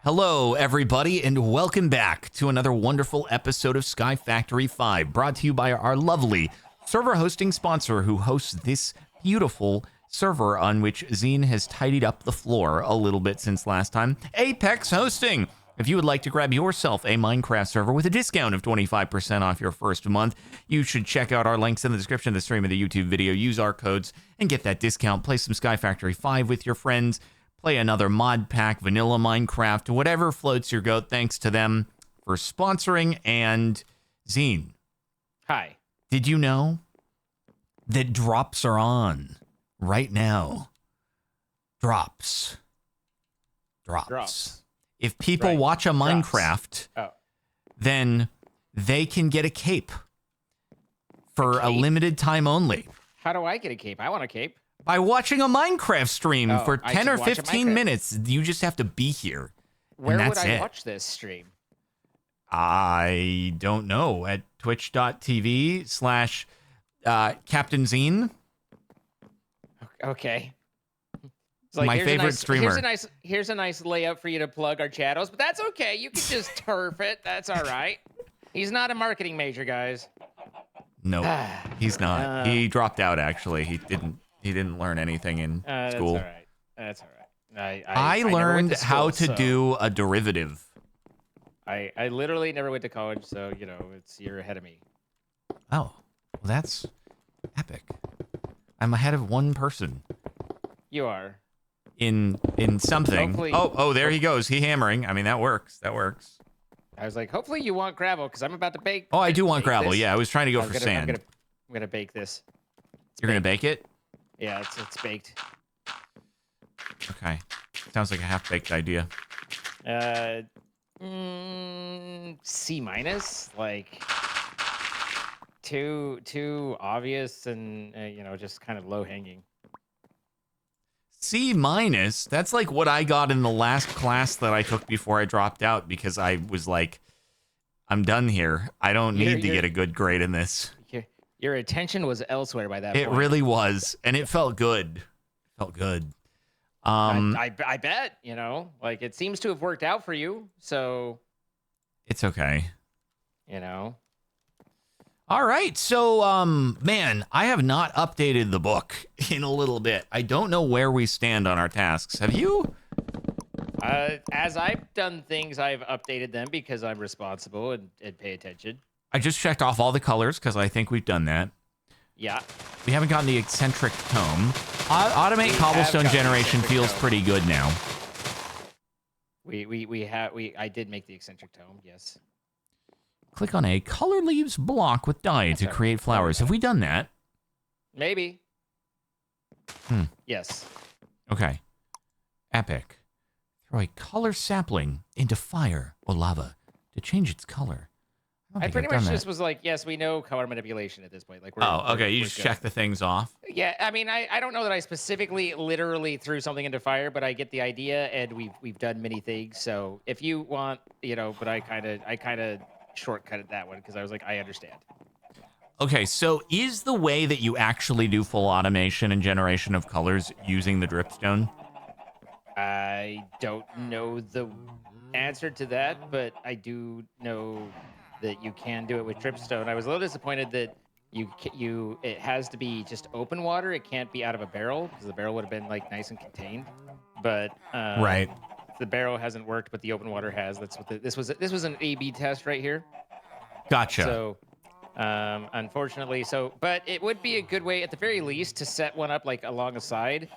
Hello, everybody, and welcome back to another wonderful episode of SkyFactory 5, brought to you by our lovely server hosting sponsor who hosts this beautiful server on which Zine has tidied up the floor a little bit since last time, Apex Hosting. If you would like to grab yourself a Minecraft server with a discount of 25% off your first month, you should check out our links in the description of the stream of the YouTube video, use our codes, and get that discount. Play some SkyFactory 5 with your friends. Play another mod pack, vanilla Minecraft, whatever floats your goat. Thanks to them for sponsoring. And Zine. Hi. Did you know that drops are on right now? Drops. If people watch a Minecraft, then they can get a cape for a limited time only. How do I get a cape? I want a cape. By watching a Minecraft stream for 10 or 15 minutes. You just have to be here. Where and would that's I it. watch this stream? I don't know. At twitch.tv/Captain Zine. Okay. It's My favorite streamer. Here's a nice layout for you to plug our channels, but that's okay. You can just turf it. That's all right. He's not a marketing major, guys. No, he's not. He dropped out, actually. He didn't learn anything in school. That's all right. I learned how to do a derivative. I literally never went to college, so, you know, you're ahead of me. Oh, well, that's epic. I'm ahead of one person. You are. In something. Hopefully, oh, there he goes. He hammering. I mean, that works. I was like, hopefully you want gravel, because I'm about to bake. Oh, I do want gravel. This. Yeah, I was trying to go for sand. I'm gonna bake this. You're gonna bake it? Yeah, it's baked. Okay. Sounds like a half-baked idea. C-, like too obvious and you know, just kind of low-hanging. C-, that's like what I got in the last class that I took before I dropped out, because I was like, I'm done here. I don't need to get a good grade in this. Your attention was elsewhere by that point. It really was, and it felt good. I bet, you know, like it seems to have worked out for you, so it's okay. You know. All right, so man, I have not updated the book in a little bit. I don't know where we stand on our tasks. Have you? As I've done things, I've updated them because I'm responsible and pay attention. I just checked off all the colors because I think we've done that. Yeah. We haven't gotten the eccentric tome. Automate cobblestone generation feels pretty good now. I did make the eccentric tome, yes. Click on a color leaves block with dye to create flowers. Have we done that? Maybe. Yes. Okay. Epic. Throw a color sapling into fire or lava to change its color. I pretty much just was like, yes, we know color manipulation at this point. Like, you just check the things off. Yeah, I mean, I don't know that I specifically, literally threw something into fire, but I get the idea, and we've done many things. So if you want, you know, but I kind of shortcutted that one because I was like, I understand. Okay, so is the way that you actually do full automation and generation of colors using the dripstone? I don't know the answer to that, but I do know that you can do it with dripstone. I was a little disappointed that it has to be just open water. It can't be out of a barrel because the barrel would have been like nice and contained. But right, the barrel hasn't worked, but the open water has. That's what this was an A/B test right here. Gotcha. So unfortunately, but it would be a good way at the very least to set one up like along the side,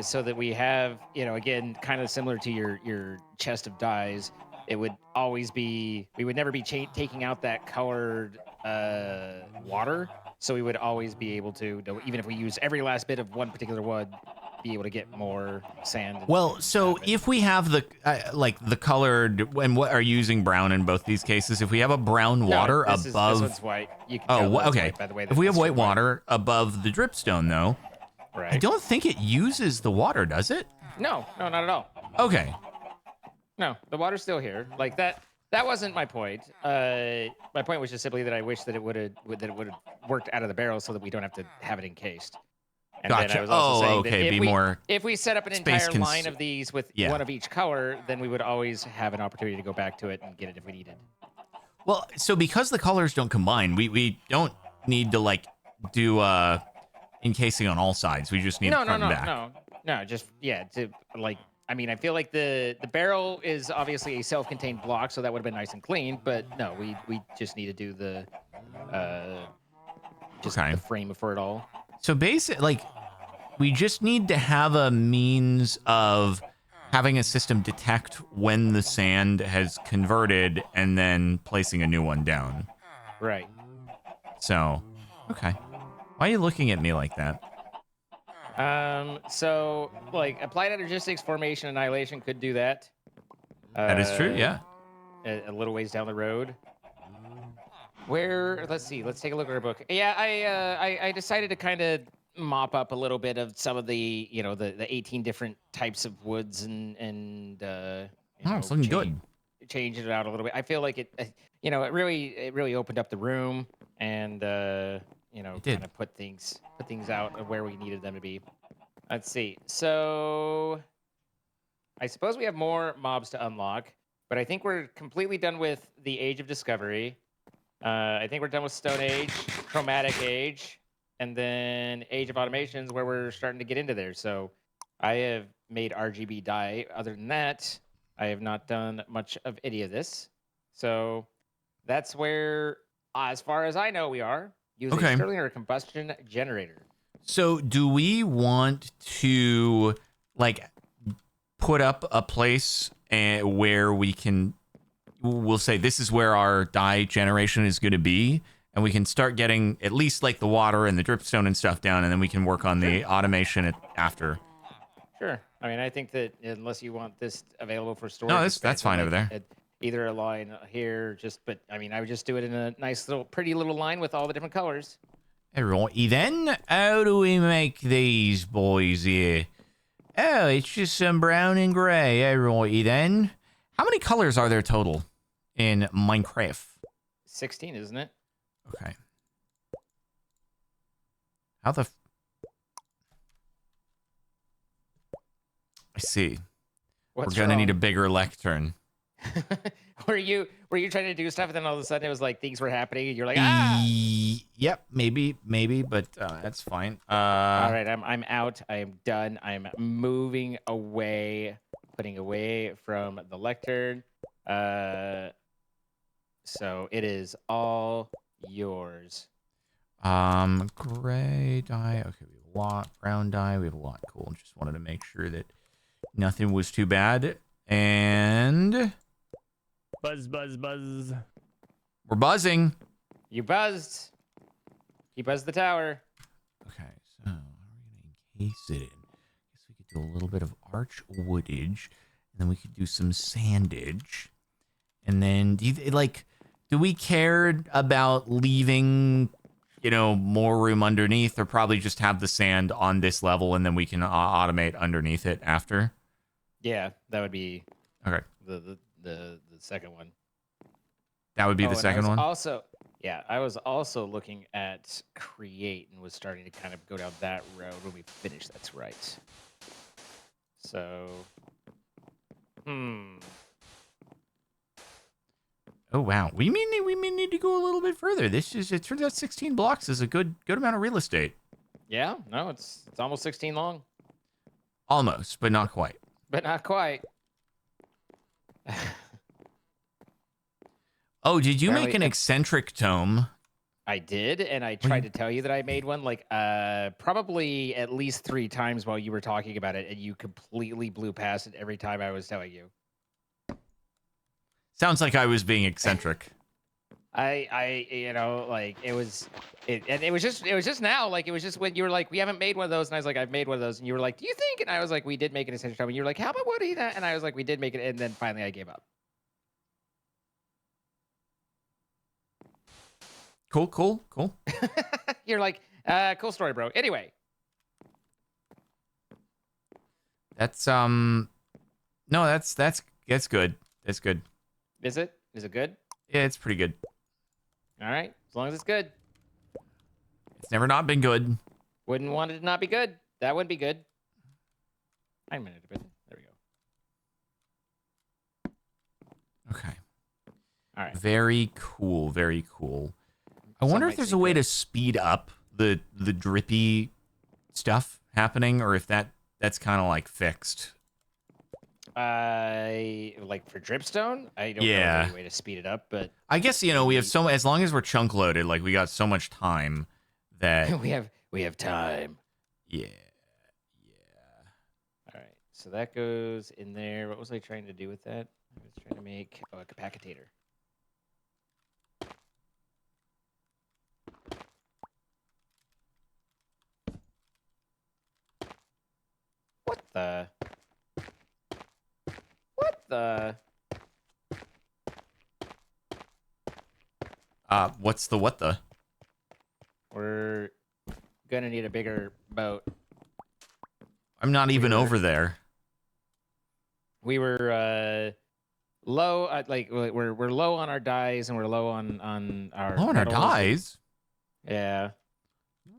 so that we have, you know, again, kind of similar to your chest of dyes. It would always be, we would never be taking out that colored water. So we would always be able to, even if we use every last bit of one particular wood, be able to get more sand. Well, so if we have the, like the colored, and what are you using brown in both these cases? If we have a brown water above. This one's white. You can tell okay. White, by the way, if we have white water above the dripstone, though, right. I don't think it uses the water, does it? No, not at all. Okay. No, the water's still here. Like that wasn't my point. My point was just simply that I wish that it would have worked out of the barrel so that we don't have to have it encased. And then I Gotcha. was also saying that Okay. Be more if we set up an space entire line of these with Yeah. one of each color, then we would always have an opportunity to go back to it and get it if we needed. Well, so because the colors don't combine, we don't need to like do encasing on all sides. We just need front and back. No. Just to like. I mean, I feel like the barrel is obviously a self-contained block, so that would have been nice and clean. But no, we just need to do the the frame for it all. So like we just need to have a means of having a system detect when the sand has converted and then placing a new one down. Right. So, okay. Why are you looking at me like that? So like applied energistics, formation, annihilation could do that. That is true, yeah. A little ways down the road. Let's see. Let's take a look at our book. Yeah, I decided to kind of mop up a little bit of some of the, the 18 different types of woods and it's looking good. Change it out a little bit. I feel like it really opened up the room and kind of put things out where we needed them to be. Let's see. So I suppose we have more mobs to unlock, but I think we're completely done with the Age of Discovery. I think we're done with Stone Age, Chromatic Age, and then Age of Automations, where we're starting to get into there. So I have made RGB dye. Other than that, I have not done much of any of this. So that's where, as far as I know, we are using Stirling or combustion generator. So do we want to like put up a place where we'll say this is where our dye generation is going to be, and we can start getting at least like the water and the dripstone and stuff down, and then we can work on the automation after. Sure. I mean, I think that unless you want this available for storage, no, that's fine over there. Either a line here, but I mean, I would just do it in a nice little, pretty little line with all the different colors. Alrighty then, how do we make these boys here? Oh, it's just some brown and gray. Alrighty then. How many colors are there total in Minecraft? 16, isn't it? Okay. How the... I see. We're gonna need a bigger lectern. Were you trying to do stuff and then all of a sudden it was like things were happening and you're like, ah! Yep, maybe, but that's fine. All right, I'm out. I am done. I'm moving away, putting away from the lectern. So it is all yours. Gray dye. Okay, we have a lot. Brown dye. We have a lot. Cool. Just wanted to make sure that nothing was too bad. And buzz. We're buzzing. You buzzed. You buzzed the tower. Okay, so how are we gonna encase it in? Guess we could do a little bit of arch woodage, and then we could do some sandage. And then do we care about leaving, more room underneath, or probably just have the sand on this level and then we can automate underneath it after? Yeah, that would be okay. The second one. That would be the second one? I was also looking at create and was starting to kind of go down that road when we finish. That's right. So, Oh wow, we may need to go a little bit further. It turns out 16 blocks is a good amount of real estate. Yeah, no, it's almost 16 long. Almost, but not quite. But not quite. Oh, did you make an eccentric tome? I did, and I tried to tell you that I made one probably at least 3 times while you were talking about it, and you completely blew past it every time I was telling you. Sounds like I was being eccentric. It was just now, like, it was just when you were like, we haven't made one of those, and I was like, I've made one of those, and you were like, do you think? And I was like, we did make an eccentric tome, and you were like, how about Woody? And I was like, we did make it, and then finally I gave up. Cool. You're like, cool story, bro. Anyway. That's no, that's good. That's good. Is it? Is it good? Yeah, it's pretty good. All right, as long as it's good. It's never not been good. Wouldn't want it to not be good. That would be good. 9 minutes. There we go. Okay. All right. Very cool. Very cool. I wonder if there's a way to speed up the drippy stuff happening, or if that's kind of like fixed. Like for dripstone, I don't know any way to speed it up, but I guess we have as long as we're chunk loaded, like we got so much time that we have time. Yeah. All right, so that goes in there. What was I trying to do with that? I was trying to make a capacitator. What the? What's the what the? We're gonna need a bigger boat. I'm not even over there. We were low. Like we're low on our dyes, and we're low on our. Low on our dyes? Yeah.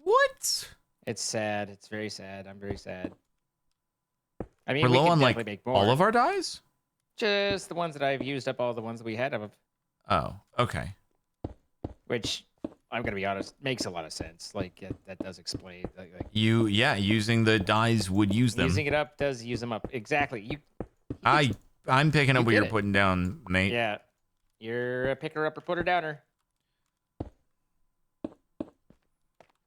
What? It's sad. It's very sad. I'm very sad. I mean, we're we low can on like make more. all of our dyes? Just the ones that I've used up. All the ones that we had of. Oh, okay. Which, I'm gonna be honest, makes a lot of sense. Like that does explain. Like using the dyes would use them. Using it up does use them up. Exactly. I'm picking up what you're putting down, mate. Yeah, you're a picker up or putter downer.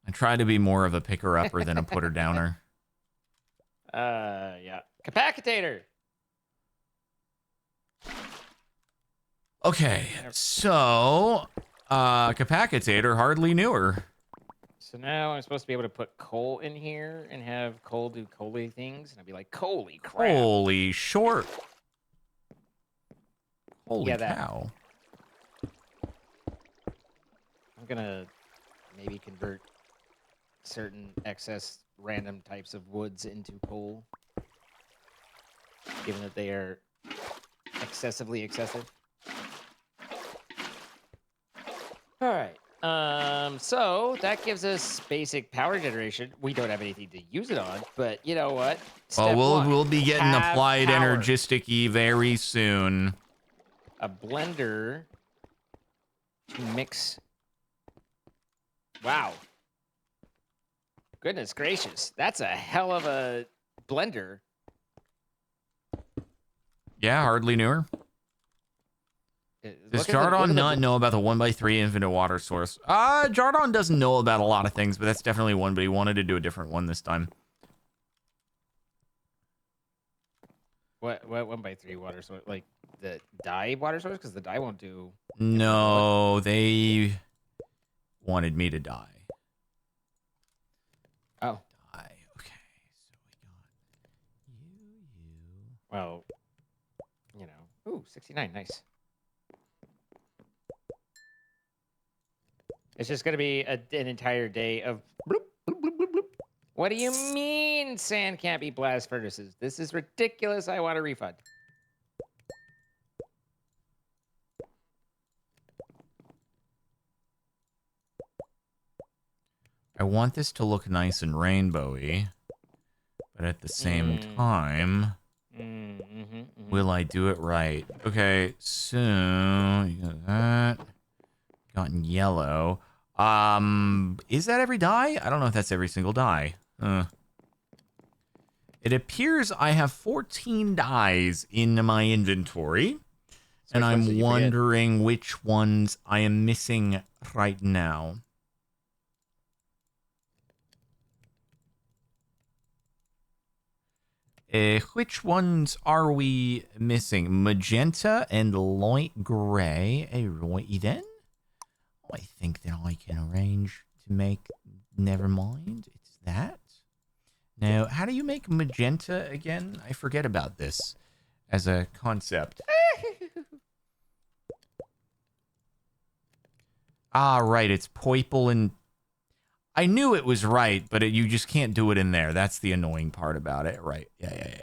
I try to be more of a picker upper than a putter downer. Yeah. Capacitator. Okay, so capacitator hardly newer. So now I'm supposed to be able to put coal in here and have coal do coal-y things, and I'd be like, holy crap. Holy short. Holy cow. I'm gonna maybe convert certain excess random types of woods into coal, given that they are excessively excessive. All right. So that gives us basic power generation. We don't have anything to use it on, but you know what? We'll be getting applied energistic-y very soon. A blender to mix. Wow. Goodness gracious. That's a hell of a blender. Yeah, hardly newer. Does Jardon not know about the 1x3 infinite water source? Jardon doesn't know about a lot of things, but that's definitely one, but he wanted to do a different one this time. What 1x3 water source? Like the dye water source? Because the dye won't do... No, they wanted me to die. Oh. Die. Okay, so we got you. Well, you know. Ooh, 69, nice. It's just going to be an entire day of bloop, bloop, bloop, bloop, bloop. What do you mean sand can't be blast furnaces? This is ridiculous. I want a refund. I want this to look nice and rainbowy, but at the same time, will I do it right? Okay, so you got that. Gotten yellow. Is that every die? I don't know if that's every single die. It appears I have 14 dies in my inventory, and I'm wondering which ones I am missing right now. Which ones are we missing? Magenta and light gray. Right then. I think that I can arrange to make... Never mind. It's that. Now, how do you make magenta again? I forget about this as a concept. Right. It's purple and... I knew it was right, but you just can't do it in there. That's the annoying part about it. Right. Yeah.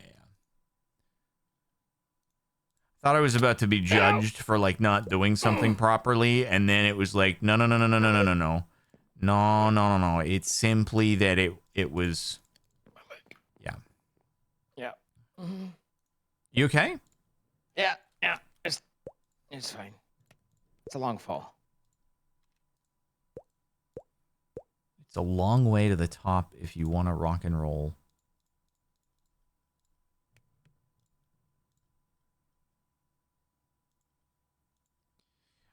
Thought I was about to be judged for like not doing something properly, and then it was like, no. It's simply that it was, yeah. Yeah. Mhm. You okay? Yeah. Yeah. It's fine. It's a long fall. It's a long way to the top if you want to rock and roll.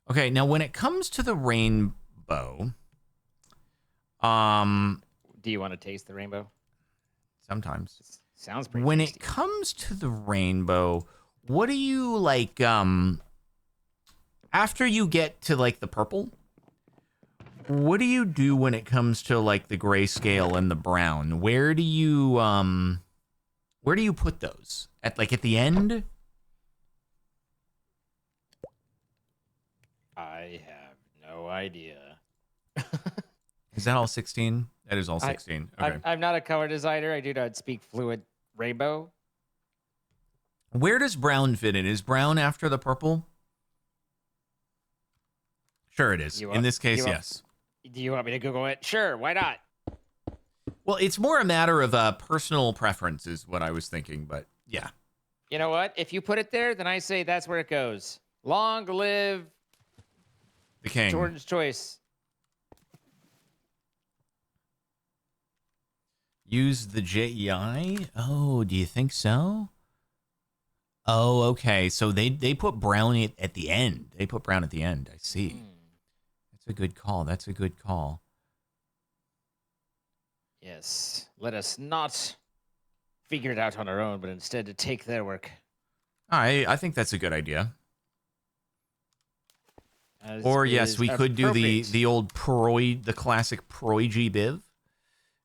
Okay, now when it comes to the rainbow, Do you want to taste the rainbow? sometimes. Sounds pretty When tasty. it comes to the rainbow, what do you like after you get to like the purple? What do you do when it comes to like the grayscale and the brown? Where do you put those? At the end? I have no idea. Is that all 16? That is all 16. Okay. I'm not a color designer. I do not speak fluent rainbow. Where does brown fit in? Is brown after the purple? Sure it is. In this case, yes. Do you want me to Google it? Sure, why not? Well, it's more a matter of personal preference is what I was thinking, but yeah. You know what? If you put it there, then I say that's where it goes. Long live The king. Jordan's choice. Use the JEI? Oh, do you think so? Oh, okay. So they put brown at the end. They put brown at the end. I see. That's a good call. That's a good call. Yes. Let us not figure it out on our own, but instead to take their work. I think that's a good idea. As Or yes, is we could do appropriate. the old the classic Proi G Biv.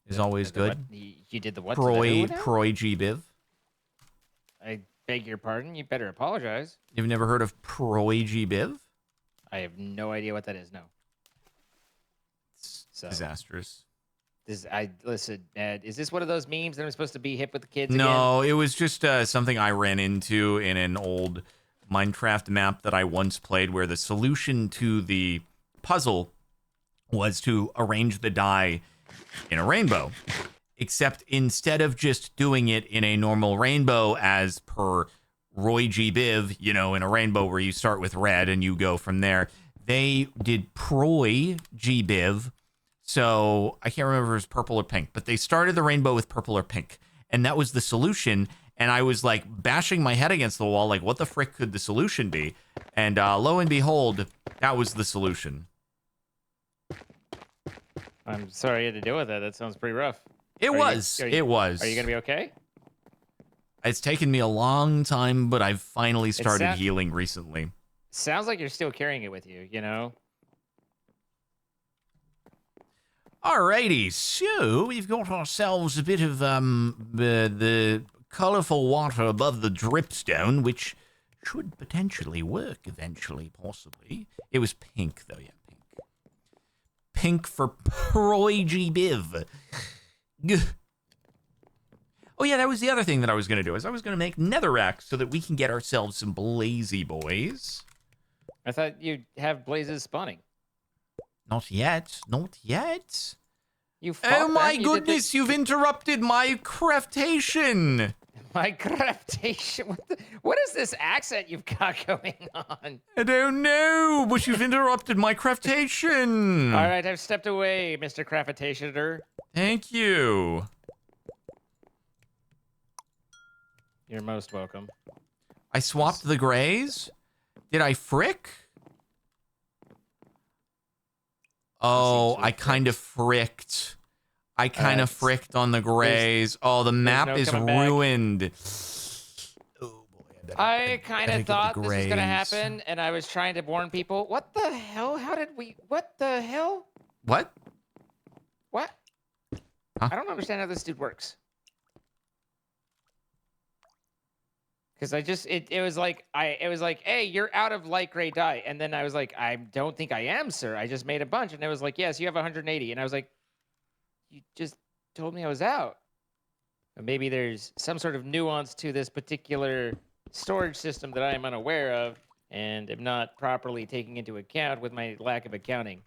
Is always The good. what? You did the what? To the who now? Proi G Biv. I beg your pardon. You better apologize. You've never heard of Proi G Biv? I have no idea what that is. No. It's So disastrous. Listen. Is this one of those memes that I'm supposed to be hip with the kids again? No, it was just something I ran into in an old Minecraft map that I once played, where the solution to the puzzle was to arrange the die in a rainbow. Except instead of just doing it in a normal rainbow as per Roy G. Biv, in a rainbow where you start with red and you go from there, they did Proi G. Biv. So I can't remember if it was purple or pink, but they started the rainbow with purple or pink. And that was the solution. And I was like bashing my head against the wall, like, what the frick could the solution be? And lo and behold, that was the solution. I'm sorry you had to deal with that. That sounds pretty rough. It was. Are you going to be okay? It's taken me a long time, but I've finally started healing recently. Sounds like you're still carrying it with you, Alrighty, so we've got ourselves a bit of the colorful water above the dripstone, which should potentially work eventually, possibly. It was pink, though, yeah, pink. Pink for Proi G. Biv. Oh, yeah, that was the other thing that I was going to do, is I was going to make netherrack so that we can get ourselves some blazy boys. I thought you'd have blazes spawning. Not yet. Not yet. You Oh my goodness, you've interrupted my craftation. My craftation? What is this accent you've got going on? I don't know, but you've interrupted my craftation. All right, I've stepped away, Mr. Craftationer. Thank you. You're most welcome. I swapped the grays? Did I frick? Oh, I kind of fricked. I kind of fricked on the grays. Oh, the map is ruined. Oh, boy. I kind of thought this was going to happen, and I was trying to warn people. What the hell? What the hell? What? What? Huh? I don't understand how this dude works. Because it was like, hey, you're out of light gray dye. And then I was like, I don't think I am, sir. I just made a bunch. And it was like, yes, you have 180. And I was like, you just told me I was out. But maybe there's some sort of nuance to this particular storage system that I am unaware of and am not properly taking into account with my lack of accounting.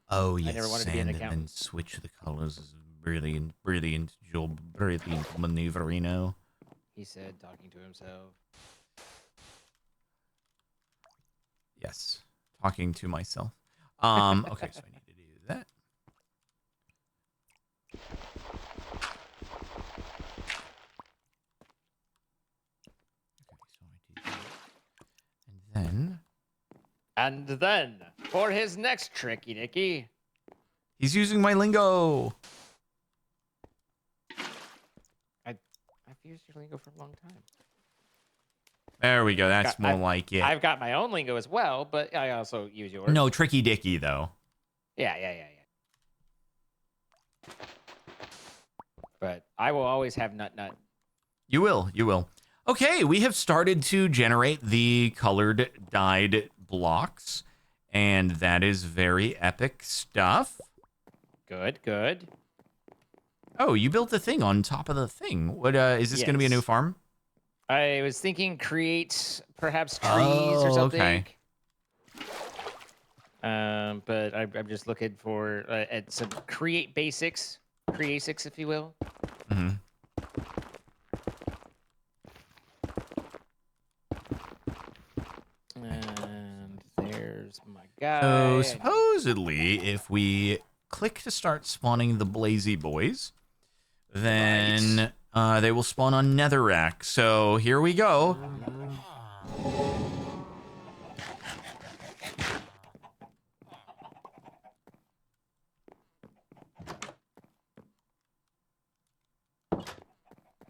Oh, yes, I never wanted to be an accountant. And switch the colors brilliant, brilliant maneuverino. He said, talking to himself. Yes, talking to myself. Okay, so I need to do that. Okay, so I did that. And then, for his next tricky Nicky. He's using my lingo. I've used your lingo for a long time. There we go. That's more like it. I've got my own lingo as well, but I also use yours. No, tricky dicky, though. Yeah. But I will always have nut. You will. Okay, we have started to generate the colored dyed blocks, and that is very epic stuff. Good. Oh, you built the thing on top of the thing. What is this going to be a new farm? I was thinking create perhaps trees or something. Okay. But I'm just looking for at some create basics, if you will. Mm-hmm. And there's my guy. So supposedly, if we click to start spawning the Blazy Boys, then they will spawn on Netherrack. So here we go.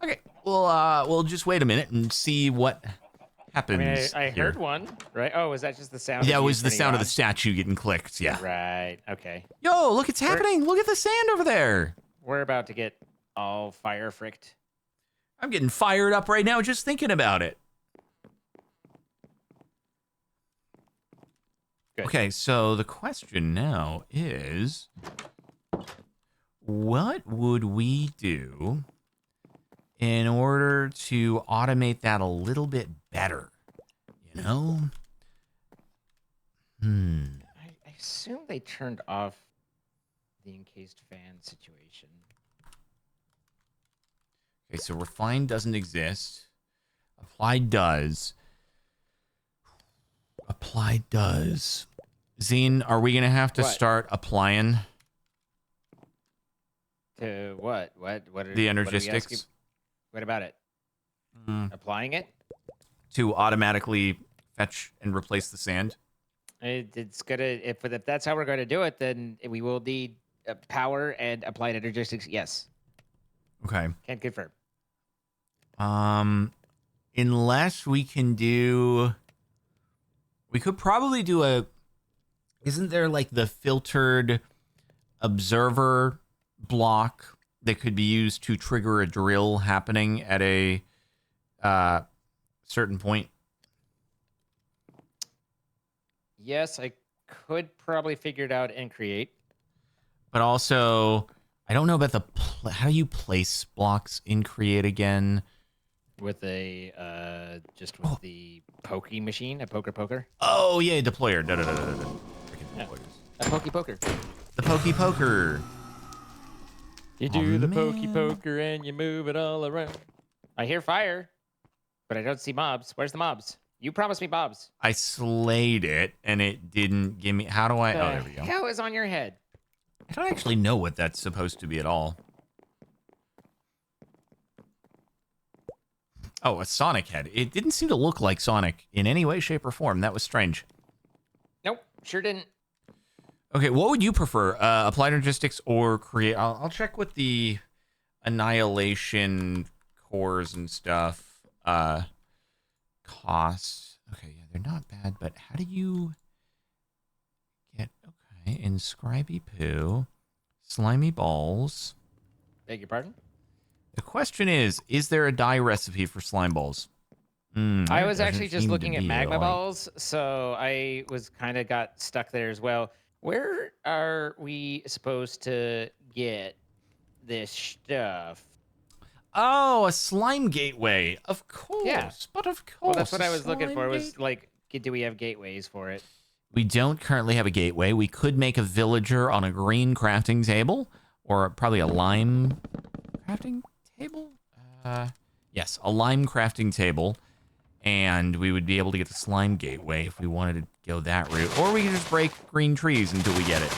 Okay, we'll just wait a minute and see what happens. I heard one, right? Oh, was that just the sound? Yeah, it was the sound of the statue getting clicked. Yeah. Right. Okay. Yo, look, it's happening. Look at the sand over there. We're about to get all fire fricked. I'm getting fired up right now just thinking about it. Good. Okay, so the question now is, what would we do in order to automate that a little bit better? You know? I assume they turned off the encased fan situation. Okay, so refine doesn't exist. Applied does. Applied does. Zine, are we going to have to start applying? To what? What are the energistics? What about it? Applying it? To automatically fetch and replace the sand? It's gonna. If that's how we're going to do it, then we will need power and applied energistics. Yes. Okay. Can confirm. Unless we can do, we could probably do a, isn't there like the filtered observer block that could be used to trigger a drill happening at a certain point? Yes, I could probably figure it out and create. But also, I don't know about how do you place blocks in create again? With a the pokey machine, a poker. Oh yeah, deployer. Yeah. A pokey poker. The pokey poker. You do the pokey poker and you move it all around. I hear fire, but I don't see mobs. Where's the mobs? You promised me mobs. I slayed it and it didn't give me. How do I? Oh, there we go. Hell is on your head. I don't actually know what that's supposed to be at all. Oh, a Sonic head. It didn't seem to look like Sonic in any way, shape, or form. That was strange. Nope, sure didn't. Okay, what would you prefer? Applied Energistics or create? I'll check with the Annihilation cores and stuff. Costs. Okay, yeah, they're not bad, but how do you get... Okay, Inscribey Poo, Slimy Balls. Beg your pardon? The question is there a dye recipe for slime balls? I was actually just looking at magma balls, so I was kind of got stuck there as well. Where are we supposed to get this stuff? Oh, a slime gateway. Of course. Yeah. But of course. Well, that's what I was looking for. Was like, do we have gateways for it? We don't currently have a gateway. We could make a villager on a green crafting table, or probably a lime crafting table. Yes, a lime crafting table, and we would be able to get the slime gateway if we wanted to go that route, or we could just break green trees until we get it.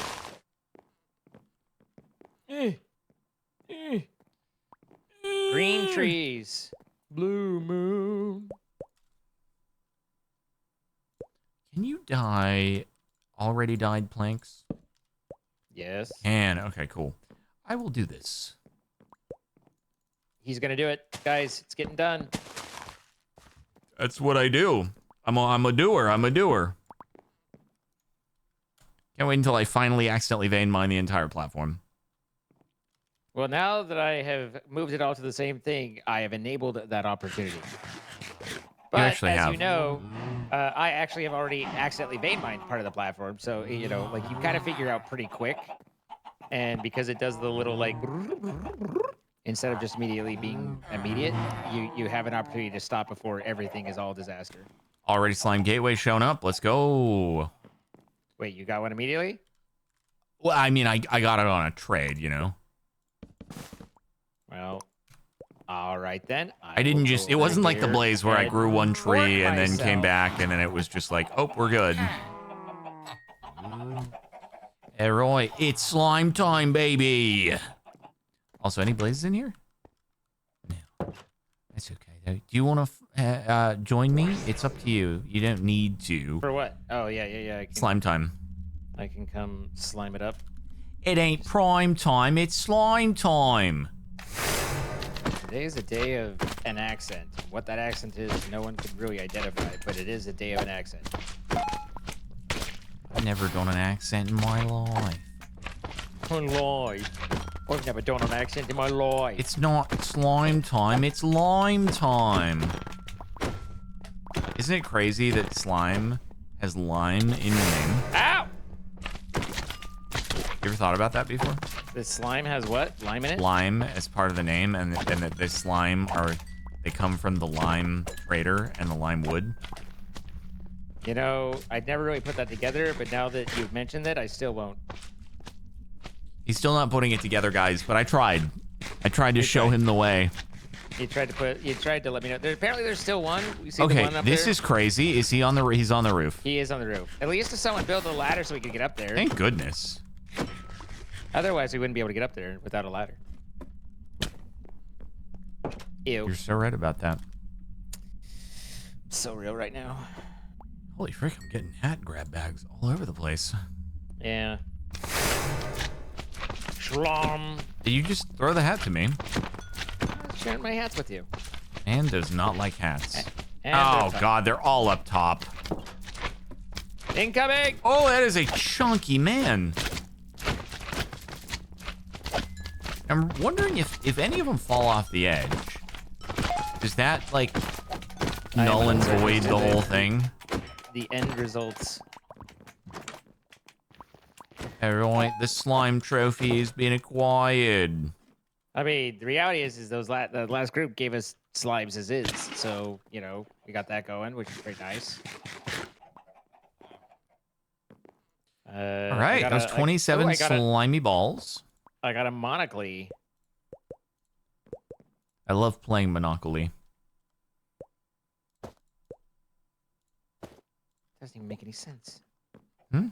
Green trees. Blue moon. Can you dye already dyed planks? Yes. Can. Okay, cool. I will do this. He's going to do it. Guys, it's getting done. That's what I do. I'm a doer. I'm a doer. Can't wait until I finally accidentally vein mine the entire platform. Well, now that I have moved it all to the same thing, I have enabled that opportunity. But actually as have. you know, I actually have already accidentally vein mined part of the platform. So, you know, like you kind of figure out pretty quick. And because it does the little like, instead of just immediately being immediate, you have an opportunity to stop before everything is all disaster. Already slime gateway shown up. Let's go. Wait, you got one immediately? Well, I mean, I got it on a trade, you know. Well, all right then. I didn't just, it wasn't like the blaze where I grew one tree and then came back and then it was just like, oh, we're good. Hey, Roy, it's slime time, baby. Also, any blazes in here? No. That's okay, though. Do you want to join me? It's up to you. You don't need to. For what? Oh, yeah. I can, Slime time. I can come slime it up. It ain't prime time, it's slime time. Today is a day of an accent. What that accent is, no one could really identify, but it is a day of an accent. I've never done an accent in my life. I've never done an accent in my life. It's not slime time, it's lime time. Isn't it crazy that slime has lime in the name? Ow! You ever thought about that before? The slime has what? Lime in it? Lime as part of the name, and that the slime they come from the lime crater and the lime wood. You know, I'd never really put that together, but now that you've mentioned it, I still won't. He's still not putting it together, guys, but I tried. I tried to show him the way. You tried to let me know. Apparently there's still one. We see the Okay, one up this there. is crazy. Is he on the he's on the roof? He is on the roof. At least someone built a ladder so we could get up there. Thank goodness. Otherwise, we wouldn't be able to get up there without a ladder. Ew. You're so right about that. So real right now. Holy frick, I'm getting hat grab bags all over the place. Yeah. Schlom. Did you just throw the hat to me? I'm sharing my hats with you. Man does not like hats. And Oh god, they're all up top. Incoming! Oh, that is a chunky man. I'm wondering if any of them fall off the edge. Does that, like, null and void the whole thing? The end results. Alright, the slime trophy is being acquired. I mean, the reality is the last group gave us slimes as is, so, you know, we got that going, which is pretty nice. Alright, that was 27 slimy balls. I got a Monocle. I love playing Monopoly. Doesn't even make any sense. Hmm?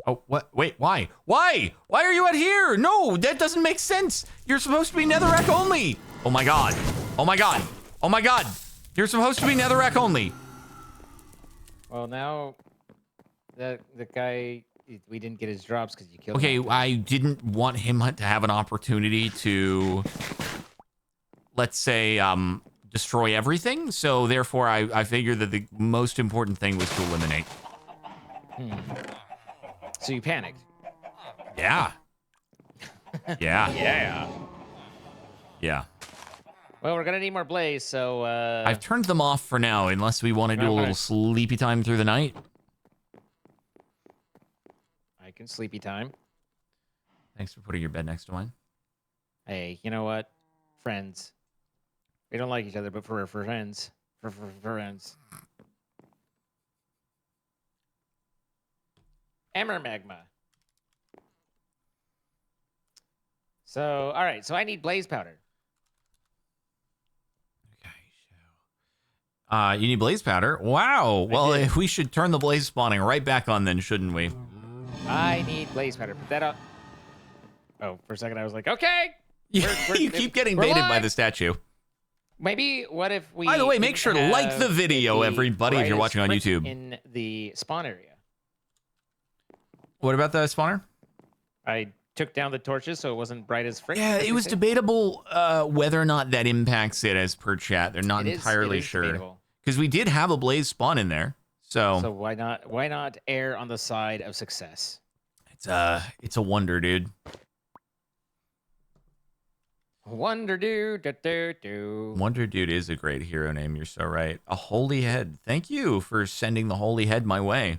Oh, what? Wait, why? Why? Why are you out here? No, that doesn't make sense. You're supposed to be netherrack only. Oh my god. Oh my god. Oh my god. You're supposed to be netherrack only. Well, now the guy, we didn't get his drops because you killed Okay, him. I didn't want him to have an opportunity to, let's say, destroy everything. So therefore, I figured that the most important thing was to eliminate. So you panicked. Yeah. Yeah. Yeah. Yeah. Well, we're gonna need more blaze, so I've turned them off for now, unless we want to do a little sleepy time through the night. I can sleepy time. Thanks for putting your bed next to mine. Hey, you know what? Friends. We don't like each other, but for friends. For friends. Hammer magma. So, all right. So I need blaze powder. Okay, you need blaze powder. Wow. Well, did. we should turn the blaze spawning right back on then, shouldn't we? I need blaze powder. Put that up. Oh, for a second I was like, okay. You keep getting we're baited by live. the statue. Maybe what if we? By the way, make sure to like the have video, the everybody, if you're brightest watching on print YouTube. in the spawn area. What about the spawner? I took down the torches so it wasn't bright as frick. Yeah, as it they was say. debatable whether or not that impacts it as per chat. They're not It entirely is sure. debatable. Because we did have a blaze spawn in there. So why not err on the side of success? It's a wonder, dude. Wonder do. Wonder Dude is a great hero name. You're so right. A holy head. Thank you for sending the holy head my way.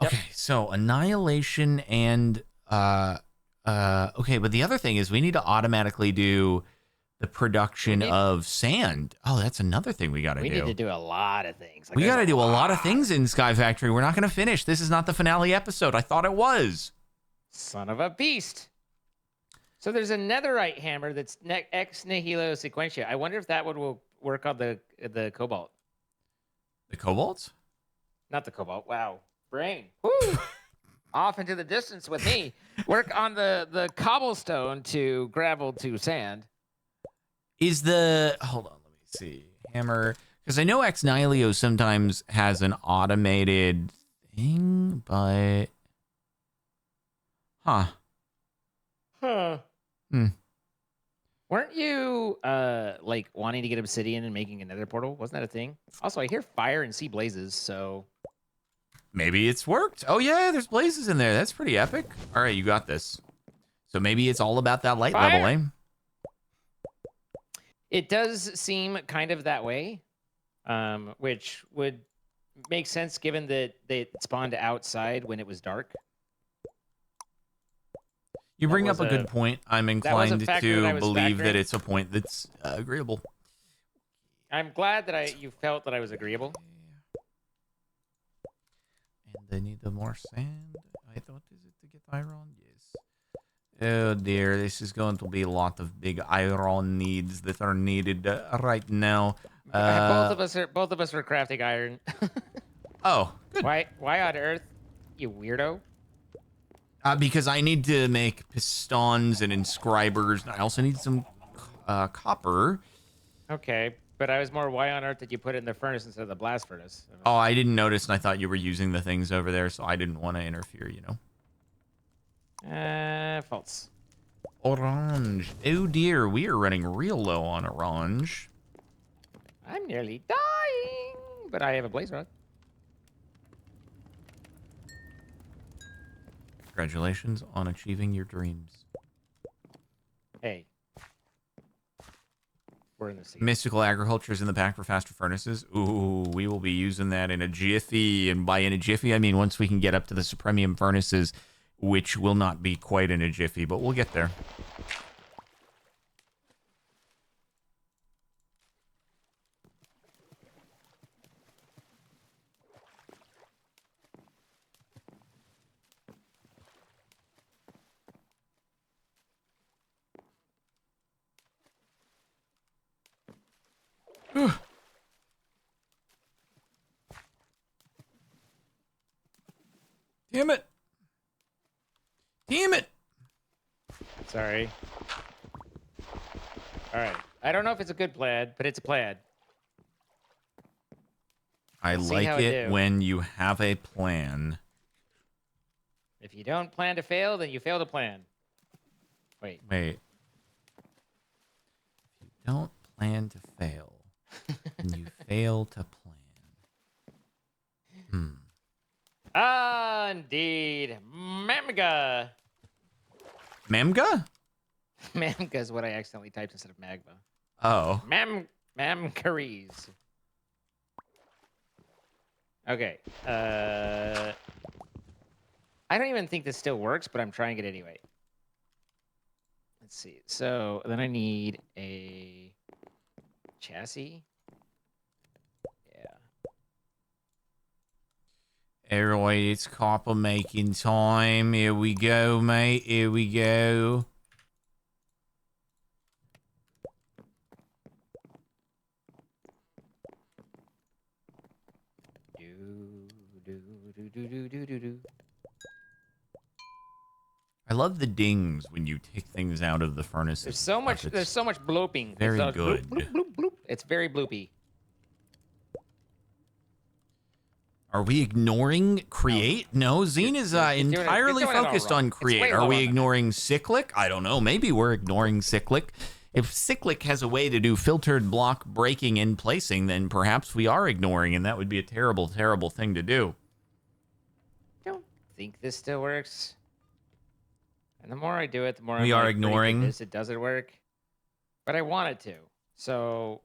Yep. Okay, so annihilation and okay, but the other thing is we need to automatically do the production of sand. Oh, that's another thing we got to do. We need to do a lot of things. Like, We there's got to do a lot of things in SkyFactory. We're not going to finish. This is not the finale episode. I thought it was. Son of a beast. So there's a netherite hammer that's ex nihilo sequentia. I wonder if that one will work on the cobalt. The cobalt? Not the cobalt. Wow. Brain. Woo! Off into the distance with me. Work on the cobblestone to gravel to sand. Is the hold on, let me see. Hammer, because I know Ex Nihilio sometimes has an automated thing, but Huh. Hmm. Weren't you like wanting to get obsidian and making another portal? Wasn't that a thing? Also, I hear fire and see blazes, so maybe it's worked. Oh yeah, there's blazes in there. That's pretty epic. All right, you got this. So maybe it's all about that light level, eh? it does seem kind of that way, which would make sense given that they spawned outside when it was dark. You bring up a good point. I'm inclined to believe that it's a point that's agreeable. I'm glad that you felt that I was agreeable. And I need the more sand. I thought, is it to get iron? Yes. Oh dear, this is going to be a lot of big iron needs that are needed right now. Both of us are crafting iron. Oh, good. Why on earth, you weirdo? Because I need to make pistons and inscribers. I also need some copper. Okay, but I was more why on earth did you put it in the furnace instead of the blast furnace? Oh, I didn't notice, and I thought you were using the things over there, so I didn't want to interfere, you know? False. Orange. Oh dear, we are running real low on orange. I'm nearly dying, but I have a blaze rod. Congratulations on achieving your dreams. Hey. We're in the sea. Mystical agriculture is in the pack for faster furnaces. Ooh, we will be using that in a jiffy. And by in a jiffy, I mean once we can get up to the supremium furnaces, which will not be quite in a jiffy, but we'll get there. Damn it. Damn it. Sorry. All right. I don't know if it's a good plan, but it's a plan. I like it when you have a plan. If you don't plan to fail, then you fail to plan. Wait. Wait. If you don't plan to fail, then you fail to plan. Ah, indeed. Mamga. Mamga? Mamga is what I accidentally typed instead of magma. Oh. Mamcaries. Okay. I don't even think this still works, but I'm trying it anyway. Let's see. So then I need a chassis. Yeah. Alright, it's copper making time. Here we go, mate. Here we go. Do. I love the dings when you take things out of the furnace. There's so much. There's so much blooping. Very It's good. Bloop, bloop, bloop, bloop. It's very bloopy. Are we ignoring create? No, Zine is entirely focused on create. Are we ignoring cyclic? I don't know. Maybe we're ignoring cyclic. If cyclic has a way to do filtered block breaking and placing, then perhaps we are ignoring, and that would be a terrible, terrible thing to do. I don't think this still works. And the more I do it, the more we I'm are like, ignoring. It doesn't work. But I want it to. So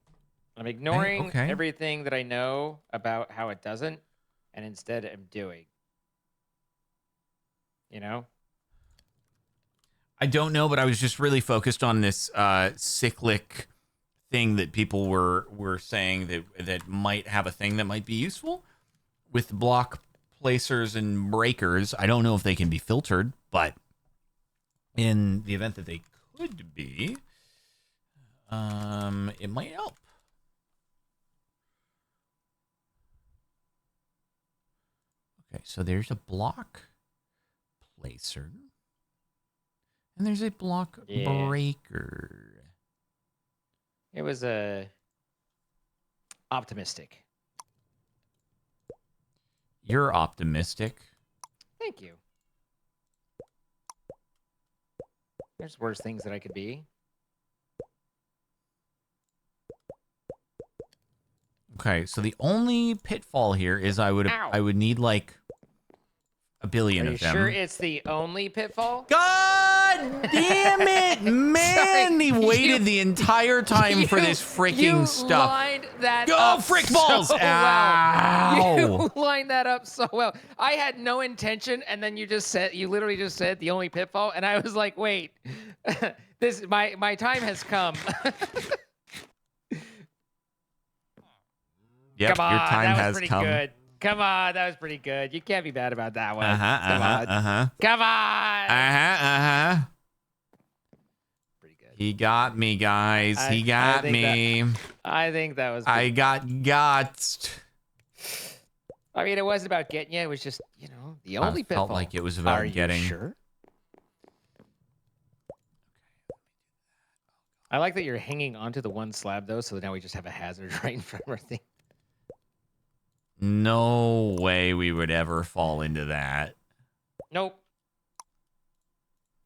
I'm ignoring everything that I know about how it doesn't, and instead I'm doing. You know? I don't know, but I was just really focused on this cyclic thing that people were saying that might have a thing that might be useful with block placers and breakers. I don't know if they can be filtered, but in the event that they could be, it might help. Okay, so there's a block placer. And there's a block breaker. It was optimistic. You're optimistic. Thank you. There's worse things that I could be. Okay, so the only pitfall here is I would need like a billion of them. Are you sure it's the only pitfall? God damn it, man! Sorry, He waited the entire time for this freaking stuff. You lined that Go up frick balls! so Ow! well. You lined that up so well. I had no intention, and then you literally just said the only pitfall, and I was like, wait, my time has come. Yep, Come on, your time has pretty come. Good. Come on, that was pretty good. You can't be bad about that one. Come on. Pretty good. He got me, guys. He got me. I think that was. I got gutsed. I mean, it wasn't about getting you. It was just, the only pitfall. I felt like it was about getting. Are you sure? I like that you're hanging onto the one slab, though, so now we just have a hazard right in front of our thing. No way we would ever fall into that. Nope.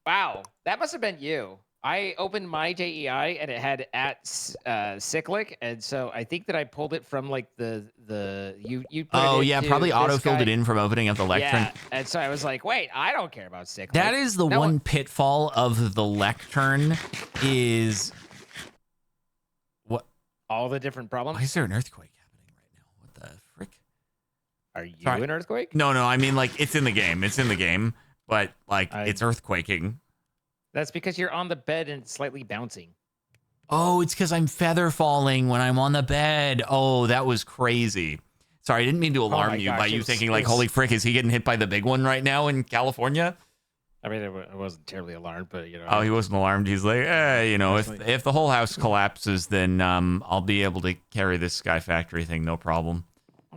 Wow, that must have been you. I opened my JEI and it had cyclic, and so I think that I pulled it from like the you. Oh yeah, probably auto-filled it in from opening up the lectern. Yeah, and so I was like, wait, I don't care about cyclic. That is the one pitfall of the lectern is what? All the different problems. Why is there an earthquake happening right now? What the frick? Are you an earthquake? No, I mean like it's in the game. It's in the game, but like it's earthquaking. That's because you're on the bed and it's slightly bouncing. Oh, it's because I'm feather falling when I'm on the bed. Oh, that was crazy. Sorry, I didn't mean to alarm you by you thinking like, holy frick, is he getting hit by the big one right now in California? I mean, I wasn't terribly alarmed, but Oh, he wasn't alarmed. He's like, if the whole house collapses, then I'll be able to carry this SkyFactory thing, no problem.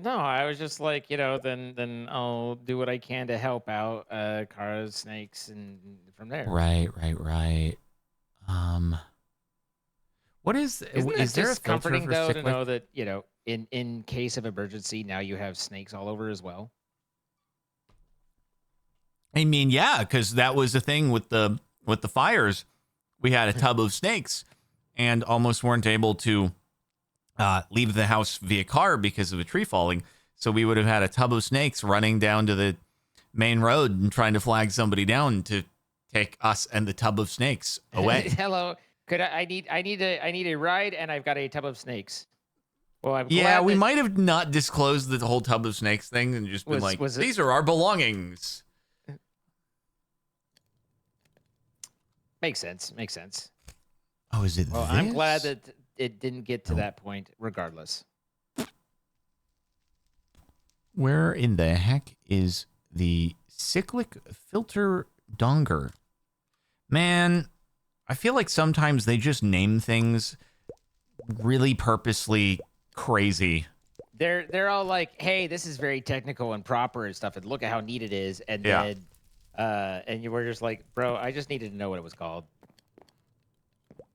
No, I was just like, then I'll do what I can to help out cars, snakes, and from there. Right. What is there a comforting filter for though cyclic? to know that in case of emergency now you have snakes all over as well? I mean, yeah, because that was the thing with the fires. We had a tub of snakes and almost weren't able to leave the house via car because of a tree falling. So we would have had a tub of snakes running down to the main road and trying to flag somebody down to take us and the tub of snakes away. Hello, I need a ride, and I've got a tub of snakes. Well, we might have not disclosed the whole tub of snakes thing and just been these are our belongings. Makes sense. Oh, is it? Well, this? I'm glad that it didn't get to that point, regardless. Where in the heck is the cyclic filter donger? Man, I feel like sometimes they just name things really purposely crazy. They're all like, hey, this is very technical and proper and stuff, and look at how neat it is. And then and you were just like, bro, I just needed to know what it was called.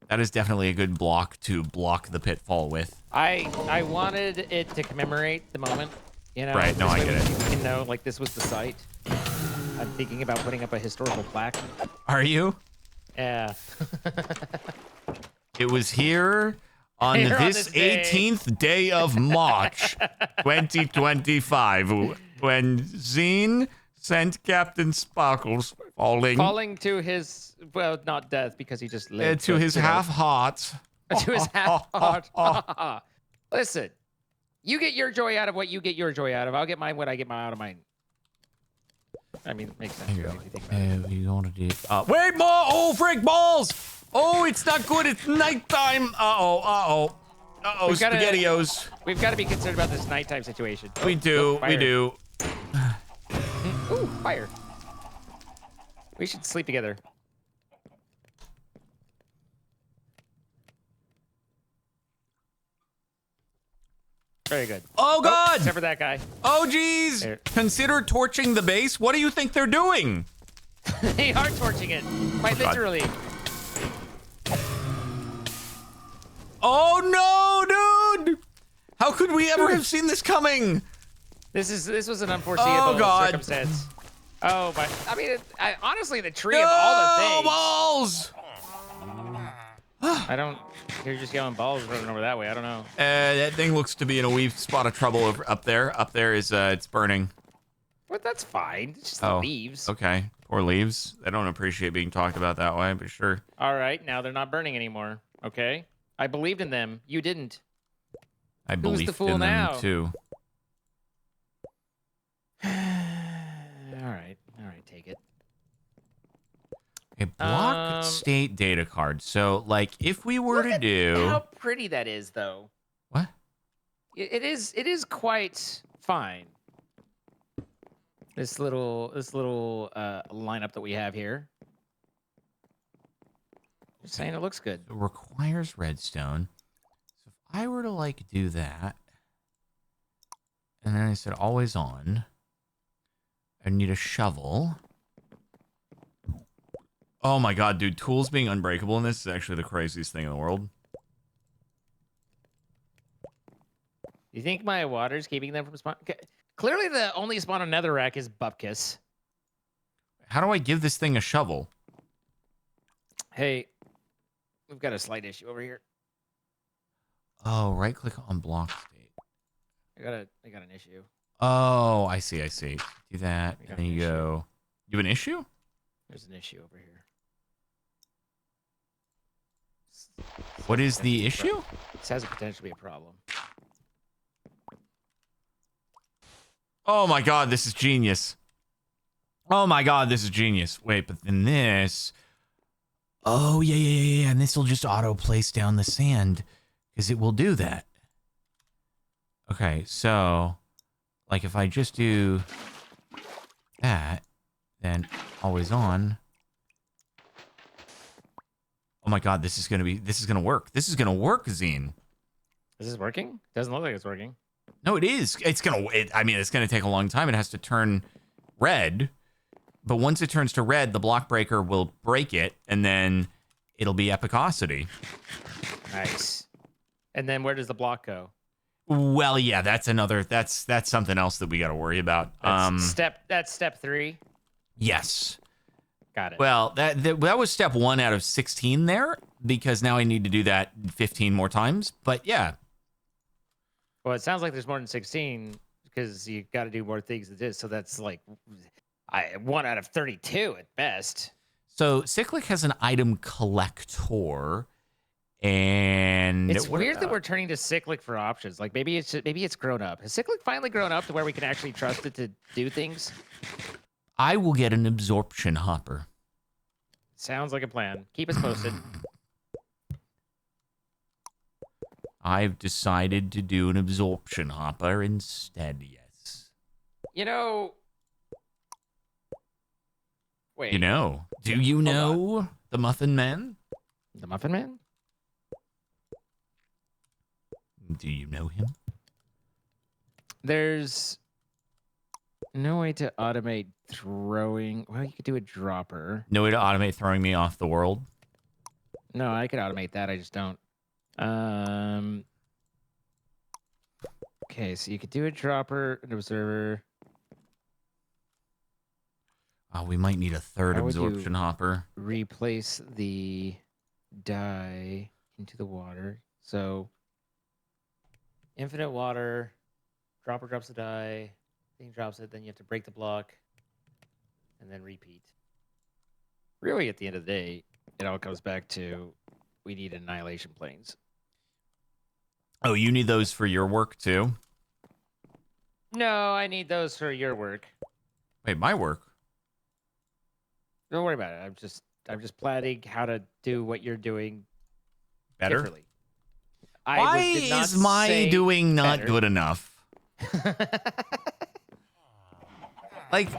That is definitely a good block to block the pitfall with. I wanted it to commemorate the moment, you know. Right, no, I get it. You know, like this was the site. I'm thinking about putting up a historical plaque. Are you? Yeah. It was here on Here on this this day. 18th day of March, 2025, when Zine sent Captain Sparkles Falling to his, well, not death because he just lived. to but, his you know, half heart. to his half heart. Listen, you get your joy out of what you get your joy out of. I'll get mine what I get out of mine. I mean, it makes sense. Here you Really, go. if you think about it. You want to do? Wait, more! Oh, frick balls! Oh, it's not good. It's nighttime. Uh-oh. We've gotta- SpaghettiOs. We've got to be concerned about this nighttime situation. We do. Look, We fire. do. Ooh, fire. We should sleep together. Very good. Oh, God! Except for that guy. Oh, geez! There. Consider torching the base. What do you think they're doing? They are torching it. Quite God. literally. Oh, no, dude! How could we ever have seen this coming? This was an unforeseeable God. circumstance. Oh, but I mean, honestly, the tree of all the No, things. balls! I don't. You're just yelling balls running over that way. I don't know. That thing looks to be in a wee spot of trouble up there. Up there is, it's burning. But that's fine. It's just Oh, the leaves. Okay. Poor leaves. I don't appreciate being talked about that way, but sure. All right, now they're not burning anymore. Okay, I believed in them. You didn't. I Who's believe the fool in now? them too. All right, take it. A block state data card. So, like, if we were to do How pretty that is, though. what? It is quite fine. This little lineup that we have here. Just saying, it looks good. It requires redstone. So if I were to like do that, and then I said always on, I need a shovel. Oh my god, dude, tools being unbreakable in this is actually the craziest thing in the world. You think my water's keeping them from spawn? Clearly, the only spawn on Netherrack is Bupkis. How do I give this thing a shovel? Hey, we've got a slight issue over here. Oh, right click on block state. I got an issue. Oh, I see. Do that, We and got then an you issue. go. You have an issue? There's an issue over here. What is the issue? This has a potential to be a problem. Oh my god, this is genius. Oh my god, this is genius. Wait, but then this... Oh, yeah. And this will just auto-place down the sand, because it will do that. Okay, so... Like, if I just do... that, then always on... Oh my god, this is gonna work. This is gonna work, Zine. Is this working? Doesn't look like it's working. No, it is. It's gonna take a long time. It has to turn red. But once it turns to red, the block breaker will break it, and then it'll be epicosity. Nice. And then where does the block go? Well, yeah, that's something else that we got to worry about. That's step 3. Yes. Got it. Well, that was step 1 out of 16 there, because now I need to do that 15 more times. But yeah. Well, it sounds like there's more than 16 because you got to do more things than this. So that's like 1 out of 32 at best. So Cyclic has an item collector, and It's weird that we're turning to Cyclic for options. Like maybe it's grown up. Has Cyclic finally grown up to where we can actually trust it to do things? I will get an absorption hopper. Sounds like a plan. Keep us posted. I've decided to do an absorption hopper instead, yes. You know. Wait. You know. Do you know the Muffin Man? The Muffin Man? Do you know him? There's no way to automate throwing. Well, you could do a dropper. No way to automate throwing me off the world? No, I could automate that. I just don't. Okay, so you could do a dropper, an observer. Oh, we might need a third How would you absorption hopper. replace the die into the water? So infinite water, dropper drops the die, thing drops it, then you have to break the block, and then repeat. Really, at the end of the day, it all comes back to we need annihilation planes. Oh, you need those for your work too? No, I need those for your work. Wait, my work? Don't worry about it. I'm just planning how to do what you're doing Better? differently. Why is my doing not better. good enough? Like,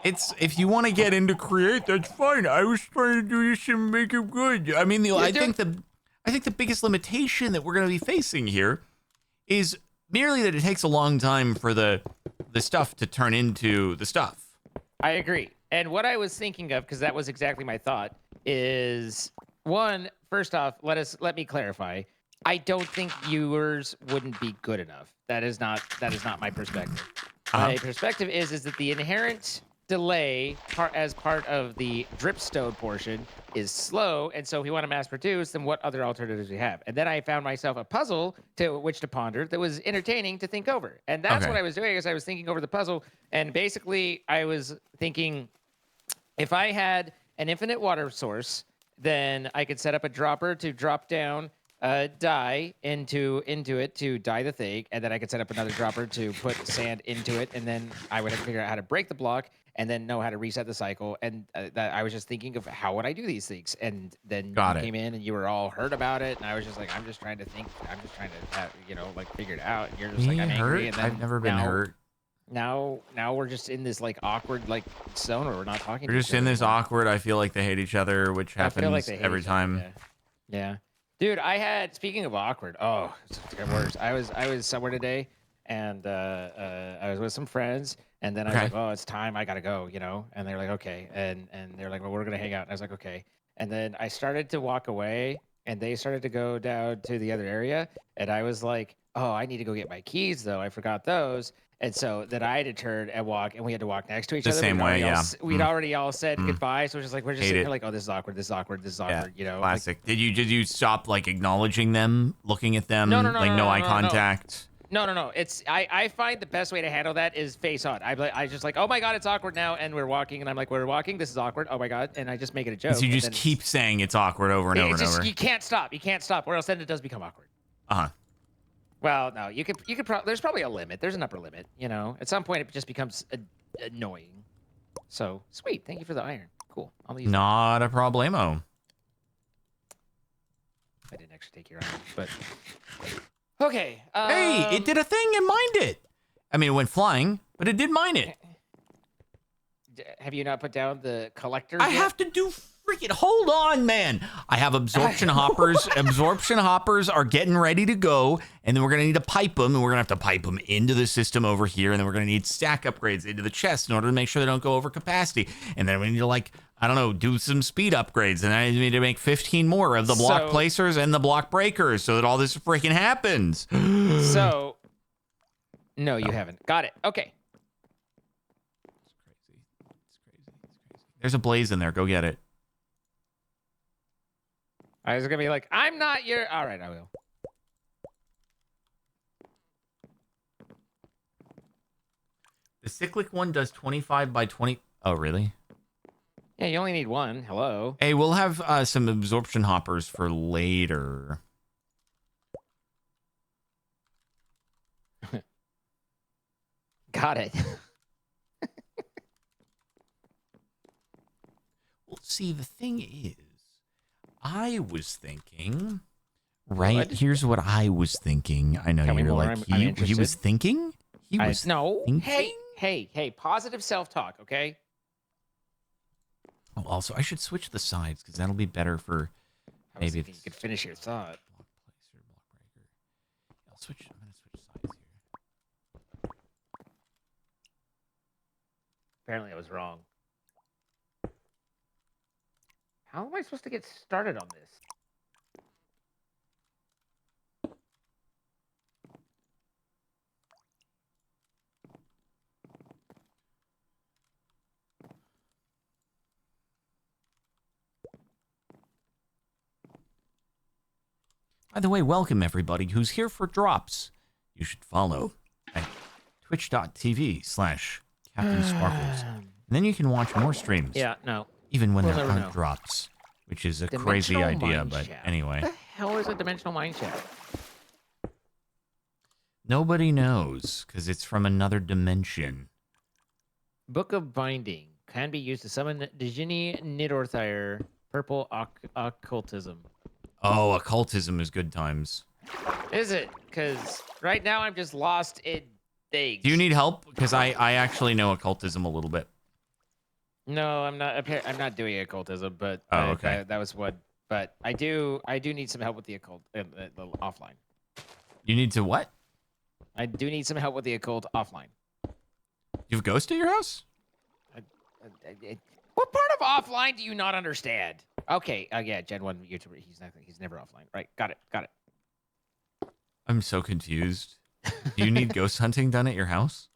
it's if you want to get into create, that's fine. I was trying to do this and make it good. I mean, I think the biggest limitation that we're going to be facing here is merely that it takes a long time for the stuff to turn into the stuff. I agree. And what I was thinking of, because that was exactly my thought, is one, first off, let me clarify. I don't think yours wouldn't be good enough. That is not my perspective. My perspective is that the inherent delay as part of the dripstone portion is slow, and so if we want to mass produce, then what other alternatives we have? And then I found myself a puzzle to which to ponder that was entertaining to think over. And that's what I was doing, is I was thinking over the puzzle, and basically I was thinking, if I had an infinite water source, then I could set up a dropper to drop down dye into it to dye the thing, and then I could set up another dropper to put sand into it, and then I would have to figure out how to break the block and then know how to reset the cycle. And that I was just thinking of how would I do these things, and then you came in and you were all hurt about it, and I was just like, I'm just trying to like figure it out. And you're just like, I'm angry, and then I've never been hurt. Now we're just in this like awkward like zone where we're not talking. We're just in this awkward. I feel like they hate each other, which happens every time. Yeah. Dude, speaking of awkward, it's getting worse. I was somewhere today, and I was with some friends, and then I was like, oh, it's time, I gotta go, and they're like, okay, and they're like, well, we're gonna hang out, and I was like, okay, and then I started to walk away, and they started to go down to the other area, and I was like, oh, I need to go get my keys though, I forgot those. And so then I had to turn and walk, and we had to walk next to each other. The same way, yeah. We'd already all said goodbye, so we're just sitting here like, oh, this is awkward, Classic. Did you stop like acknowledging them, looking at them, no, eye contact? No. It's I find the best way to handle that is face on. I just like, oh my god, it's awkward now, and we're walking, and I'm like, we're walking, this is awkward. Oh my god, and I just make it a joke. So you just keep saying it's awkward over and over and over. You can't stop, or else then it does become awkward. Well, no, you could there's probably a limit. There's an upper limit, At some point, it just becomes annoying. So, sweet. Thank you for the iron. Cool. I'll use Not a problemo. I didn't actually take your iron, but... Okay. Hey, it did a thing and mined it. I mean, it went flying, but it did mine it. Have you not put down the collector I have to do freaking... Hold on, man. I have absorption hoppers. Absorption hoppers are getting ready to go, and then we're going to need to pipe them, and we're going to have to pipe them into the system over here, and then we're going to need stack upgrades into the chest in order to make sure they don't go over capacity. And then we need to, like, I don't know, do some speed upgrades, and I need to make 15 more of the block placers and the block breakers so that all this freaking happens. So, no, you haven't. Got it. Okay. It's crazy. There's a blaze in there. Go get it. I was going to be like, I'm not your... All right, I will. The cyclic one does 25 by 20. Oh, really? Yeah, you only need one. Hello. Hey, we'll have some absorption hoppers for later. Got it. Well, see, the thing is, I was thinking, right? Here's what I was thinking. I know you're like, he was thinking? He was no. thinking? Hey, Hey, positive self-talk, okay? Oh, also, I should switch the sides because that'll be better for I was maybe thinking you could finish your thought. block placer, block breaker. I'll switch. I'm gonna switch sides here. Apparently, I was wrong. How am I supposed to get started on this? By the way, welcome everybody who's here for drops. You should follow at twitch.tv/Captain Sparkles. And then you can watch more streams. Yeah, no. Even when We'll there never aren't know. drops, which is a crazy Dimensional idea, mine but shaft. anyway. What the hell is a dimensional mine shaft? Nobody knows because it's from another dimension. Book of Binding can be used to summon Djinni Nidorthire, purple occultism. Oh, occultism is good times. Is it? Because right now I'm just lost in things. Do you need help? Because I actually know occultism a little bit. No, I'm not. I'm not doing occultism, but Oh, okay. that was what. But I do need some help with the occult the offline. You need to what? I do need some help with the occult offline. You have a ghost at your house? What part of offline do you not understand? Okay, yeah, Gen 1 YouTuber. He's never offline. Right, got it. I'm so confused. Do you need ghost hunting done at your house?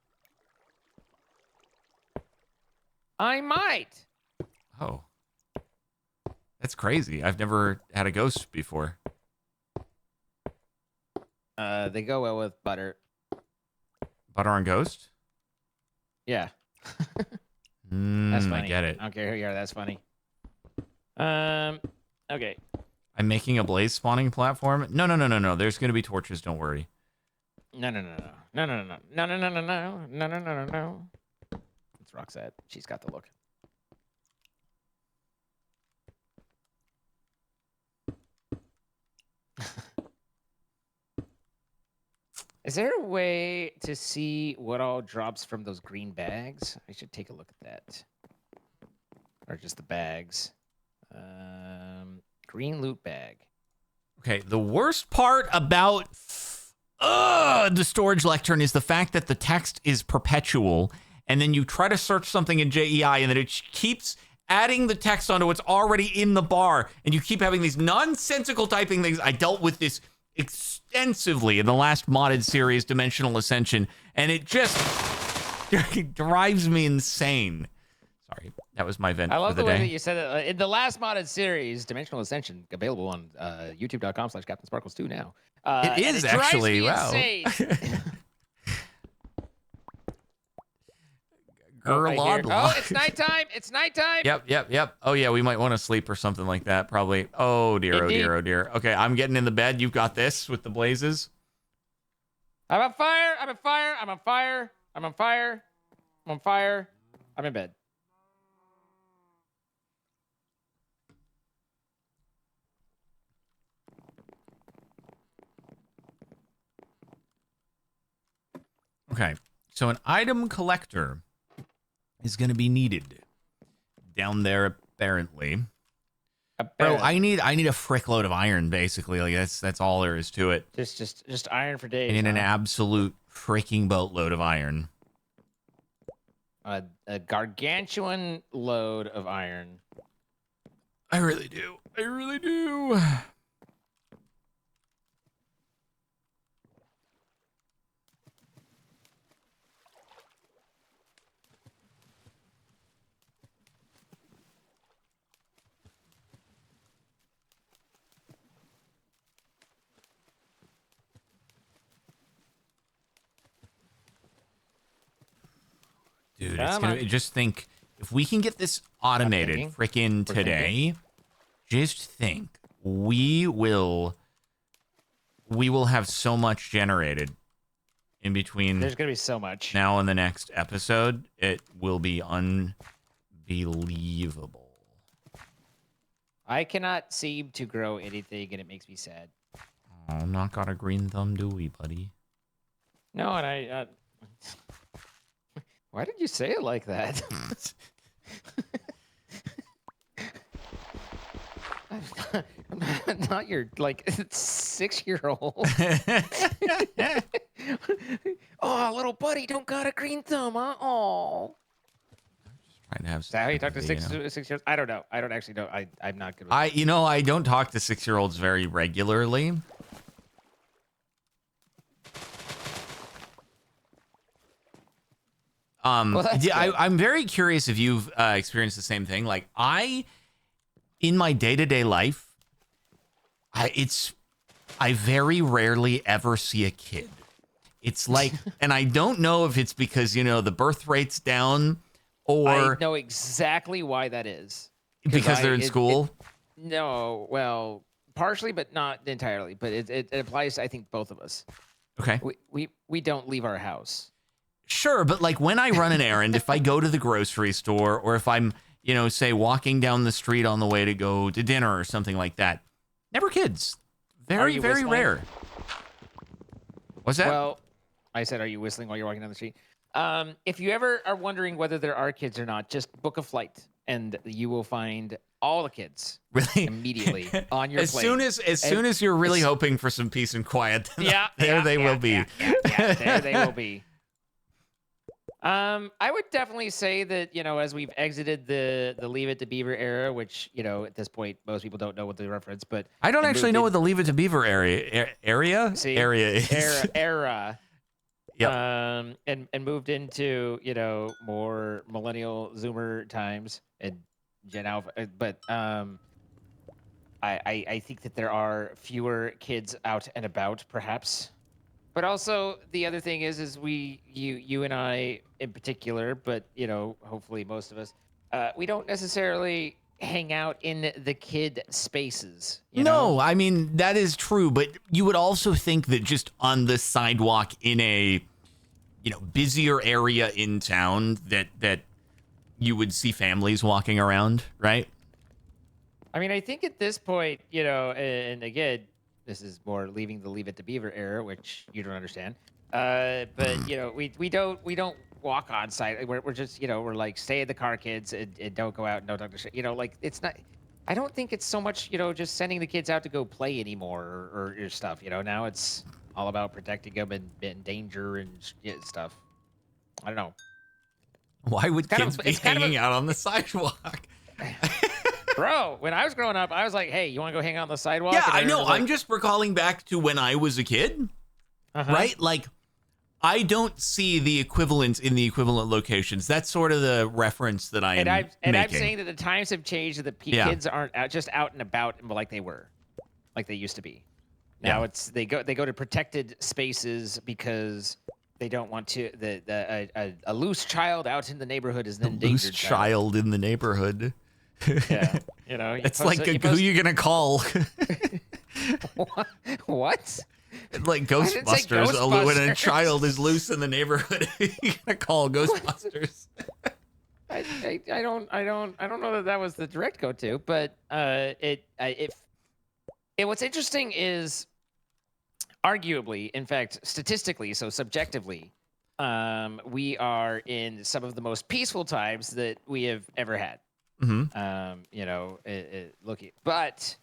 I might. Oh. That's crazy. I've never had a ghost before. They go well with butter. Butter on ghost? Yeah. That's funny. I get it. I don't care who you are. That's funny. Okay. I'm making a blaze spawning platform. No. There's gonna be torches. Don't worry. No. It's Roxette. She's got the look. Is there a way to see what all drops from those green bags? I should take a look at that. Or just the bags. Green loot bag. Okay, the worst part about the storage lectern is the fact that the text is perpetual, and then you try to search something in JEI, and then it keeps adding the text onto what's already in the bar, and you keep having these nonsensical typing things. I dealt with this extensively in the last modded series, Dimensional Ascension, and it just drives me insane. Sorry, that was my vent I love for the way day. that you said it. In the last modded series, Dimensional Ascension, available on youtube.com/CaptainSparkles2 now. It is actually, wow. Oh, it's nighttime. It's nighttime. Yep. Oh, yeah, we might want to sleep or something like that, probably. Oh, dear, Indeed. oh, dear. Okay, I'm getting in the bed. You've got this with the blazes. I'm on fire. I'm on fire. I'm in bed. Okay, so an item collector is going to be needed down there, apparently. Bro, I need a frick load of iron, basically. Like that's all there is to it. Just iron for days. I need an huh? absolute freaking boatload of iron. A gargantuan load of iron. I really do. Dude, it's Come gonna on. just think if we can get this automated thinking. freaking today, just think we will have so much generated in between There's gonna be so much. now and the next episode. It will be unbelievable. I cannot seem to grow anything, and it makes me sad. Oh, not got a green thumb, do we, buddy? No, and I Why did you say it like that? I'm not your like 6-year-old. Oh, little buddy, don't got a green thumb, huh? Oh. Trying to have Is that how you talk to sympathy, 6 years? I don't know. I don't actually know. I'm not good with I don't talk to 6-year-olds very regularly. Well, that's Yeah, good. I'm very curious if you've experienced the same thing. Like in my day-to-day life, I very rarely ever see a kid. It's like, and I don't know if it's because, the birth rate's down I or know exactly why that is. because they're in school. No, well, partially, but not entirely. But it applies to, I think, both of us. Okay. We don't leave our house. Sure, but like when I run an errand, if I go to the grocery store or if I'm, say walking down the street on the way to go to dinner or something like that, never kids. Very, very whistling? rare. What's that? Well, I said, are you whistling while you're walking down the street? If you ever are wondering whether there are kids or not, just book a flight and you will find all the kids Really? immediatly on your As plane. soon as you're really hoping for some peace and quiet, there they will be. There they will be. I would definitely say that, as we've exited the Leave It to Beaver era, which, at this point, most people don't know what the reference, but I don't and actually moved know in- what the Leave It to Beaver area See? is. era. Yep. And moved into, more millennial Zoomer times and Gen Alpha. But I think that there are fewer kids out and about, perhaps. But also the other thing is you and I in particular, but hopefully most of us, we don't necessarily hang out in the kid spaces. You know? No, I mean, that is true, but you would also think that just on the sidewalk in a, busier area in town that you would see families walking around, right? I mean, I think at this point, and again, this is more leaving the Leave It to Beaver era, which you don't understand. But we don't walk on site. We're just we're like stay in the car, kids, and don't go out and don't talk to shit. Like it's not. I don't think it's so much just sending the kids out to go play anymore or stuff. Now it's all about protecting them and danger and stuff. I don't know. Why would kids be it's kind of hanging out on the sidewalk? Bro, when I was growing up, I was like, hey, you want to go hang out on the sidewalk? Yeah, And I know. everyone was I'm just recalling back to when I was a kid, right? Like, I don't see the equivalents in the equivalent locations. That's sort of the reference that I'm I'm making. saying that the times have changed, that the Yeah. kids aren't just out and about like they used to be. Now Yeah. they go to protected spaces because they don't want to. A loose child out in the neighborhood is an endangered Loose child in the neighborhood. Yeah, It's like who you gonna call? What? Like didn't say Ghostbusters. When a Ghostbusters. child is loose in the neighborhood, you gonna call Ghostbusters. I don't know that was the direct go-to, but what's interesting is arguably, in fact, statistically, so subjectively, we are in some of the most peaceful times that we have ever had. Looking, but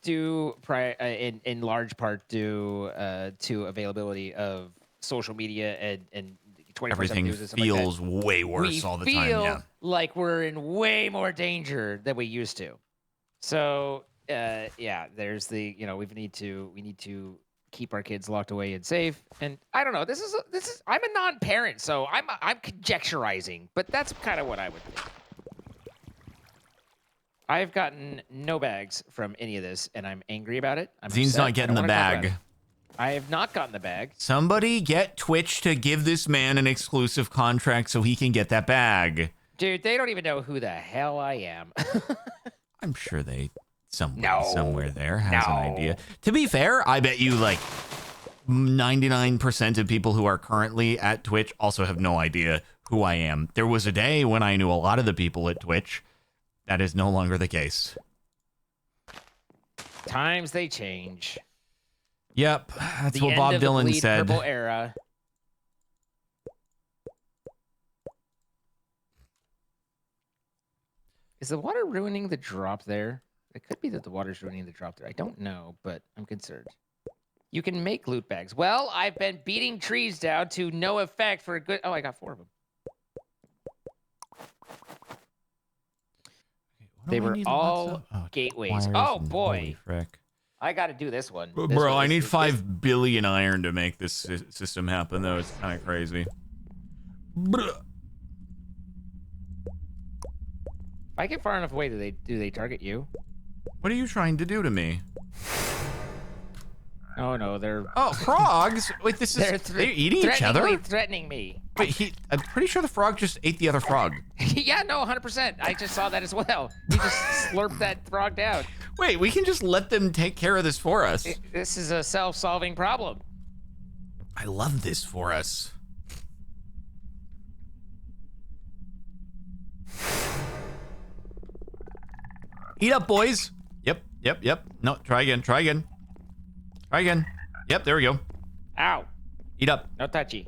in large part due to availability of social media and 24/7 Everything news and stuff like that. feels way worse all the time. We Yeah. feel like we're in way more danger than we used to. So there's the we need to keep our kids locked away and safe. And I don't know. This is I'm a non-parent, so I'm conjecturizing, but that's kind of what I would think. I've gotten no bags from any of this, and I'm angry about it. Zine's upset. not getting the bag. I have not gotten the bag. Somebody get Twitch to give this man an exclusive contract so he can get that bag. Dude, they don't even know who the hell I am. I'm sure somebody No. somewhere there has an No. idea. To be fair, I bet you like 99% of people who are currently at Twitch also have no idea who I am. There was a day when I knew a lot of the people at Twitch. That is no longer the case. Times they change. Yep, that's The what end Bob of the Dylan Bleed said. Purple era. Is the water ruining the drop there? It could be that the water's ruining the drop there. I don't know, but I'm concerned. You can make loot bags. Well, I've been beating trees down to no effect for a good... Oh, I got 4 of them. They were all gateways. Oh, boy. Frick. I got to do this one. Bro, I need 5 billion iron to make this system happen, though. It's kind of crazy. If I get far enough away, do they target you? What are you trying to do to me? Oh no, they're... Oh, frogs? Wait, this is... They're eating each other? Threatening me. Wait, I'm pretty sure the frog just ate the other frog. Yeah, no, 100%. I just saw that as well. He just slurped that frog down. Wait, we can just let them take care of this for us. This is a self-solving problem. I love this for us. Eat up, boys. Yep. No, try again. Try again. Yep, there we go. Ow. Eat up. No touchy.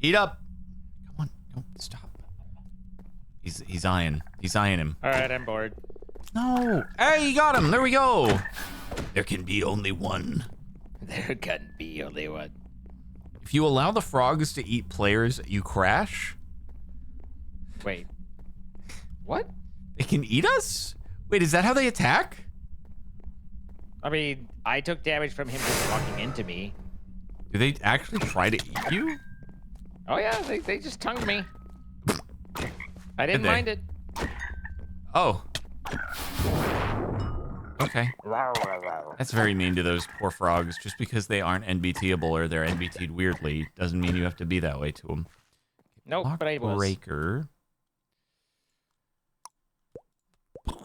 Eat up. Come on, don't stop. He's eyeing. He's eyeing him. All right, I'm bored. No. Hey, you got him. There we go. There can be only one. There can be only one. If you allow the frogs to eat players, you crash. Wait. What? They can eat us? Wait, is that how they attack? I mean, I took damage from him just walking into me. Do they actually try to eat you? Oh yeah, they just tongued me. I didn't mind it. Oh. Okay. That's very mean to those poor frogs. Just because they aren't NBTable or they're NBT'd weirdly doesn't mean you have to be that way to them. Nope, but I was. Breaker.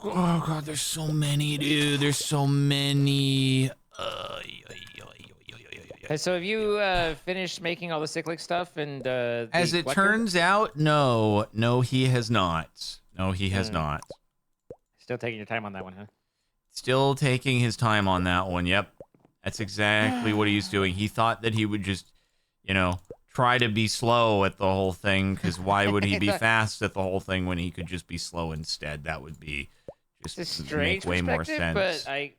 Oh god, there's so many, dude. There's so many. So have you finished making all the cyclic stuff and As it turns out, no, he has not. No, he has not. Still taking your time on that one, huh? Still taking his time on that one. Yep, that's exactly what he's doing. He thought that he would just, try to be slow at the whole thing, because why would he be fast at the whole thing when he could just be slow instead? That would be just a strange make way more sense. But I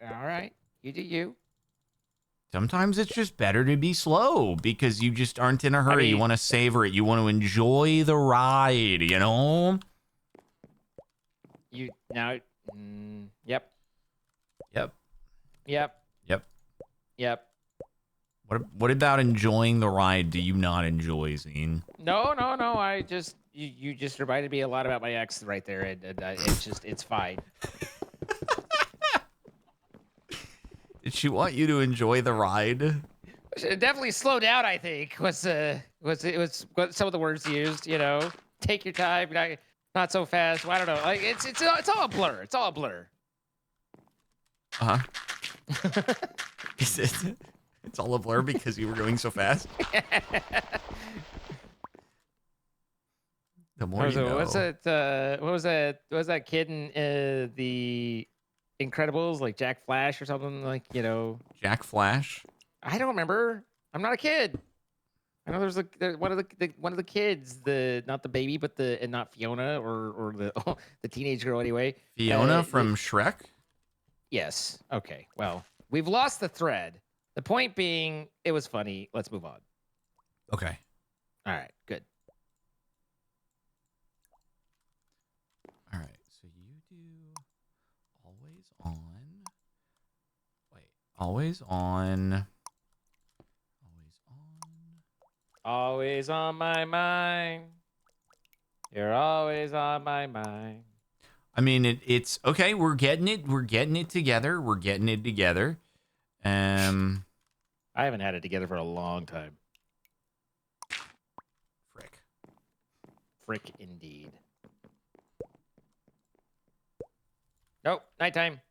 all right, you do you. Sometimes it's just better to be slow because you just aren't in a hurry. You want to savor it. You want to enjoy the ride, Yep. What about enjoying the ride do you not enjoy, Zine? No. I just you just reminded me a lot about my ex right there, and it's fine. Did she want you to enjoy the ride? Definitely slow down, I think. Was what some of the words used, Take your time, not so fast. Well, I don't know. Like it's all a blur. It's all a blur. Uh-huh. Is it? It's all a blur because you were going so fast? The more you know. What's that? What was that kid in the Incredibles, like Jack Flash or something, like, Jack Flash? I don't remember. I'm not a kid. I know there's one of the kids, not the baby, but and not Fiona or the teenage girl anyway. Fiona from Shrek? Yes. Okay. Well, we've lost the thread. The point being, it was funny. Let's move on. Okay. All right. Good. All right. So you do always on. Wait. Always on. Always on my mind. You're always on my mind. I mean, it's okay. We're getting it. We're getting it together. I haven't had it together for a long time. Frick indeed. Nope, nighttime.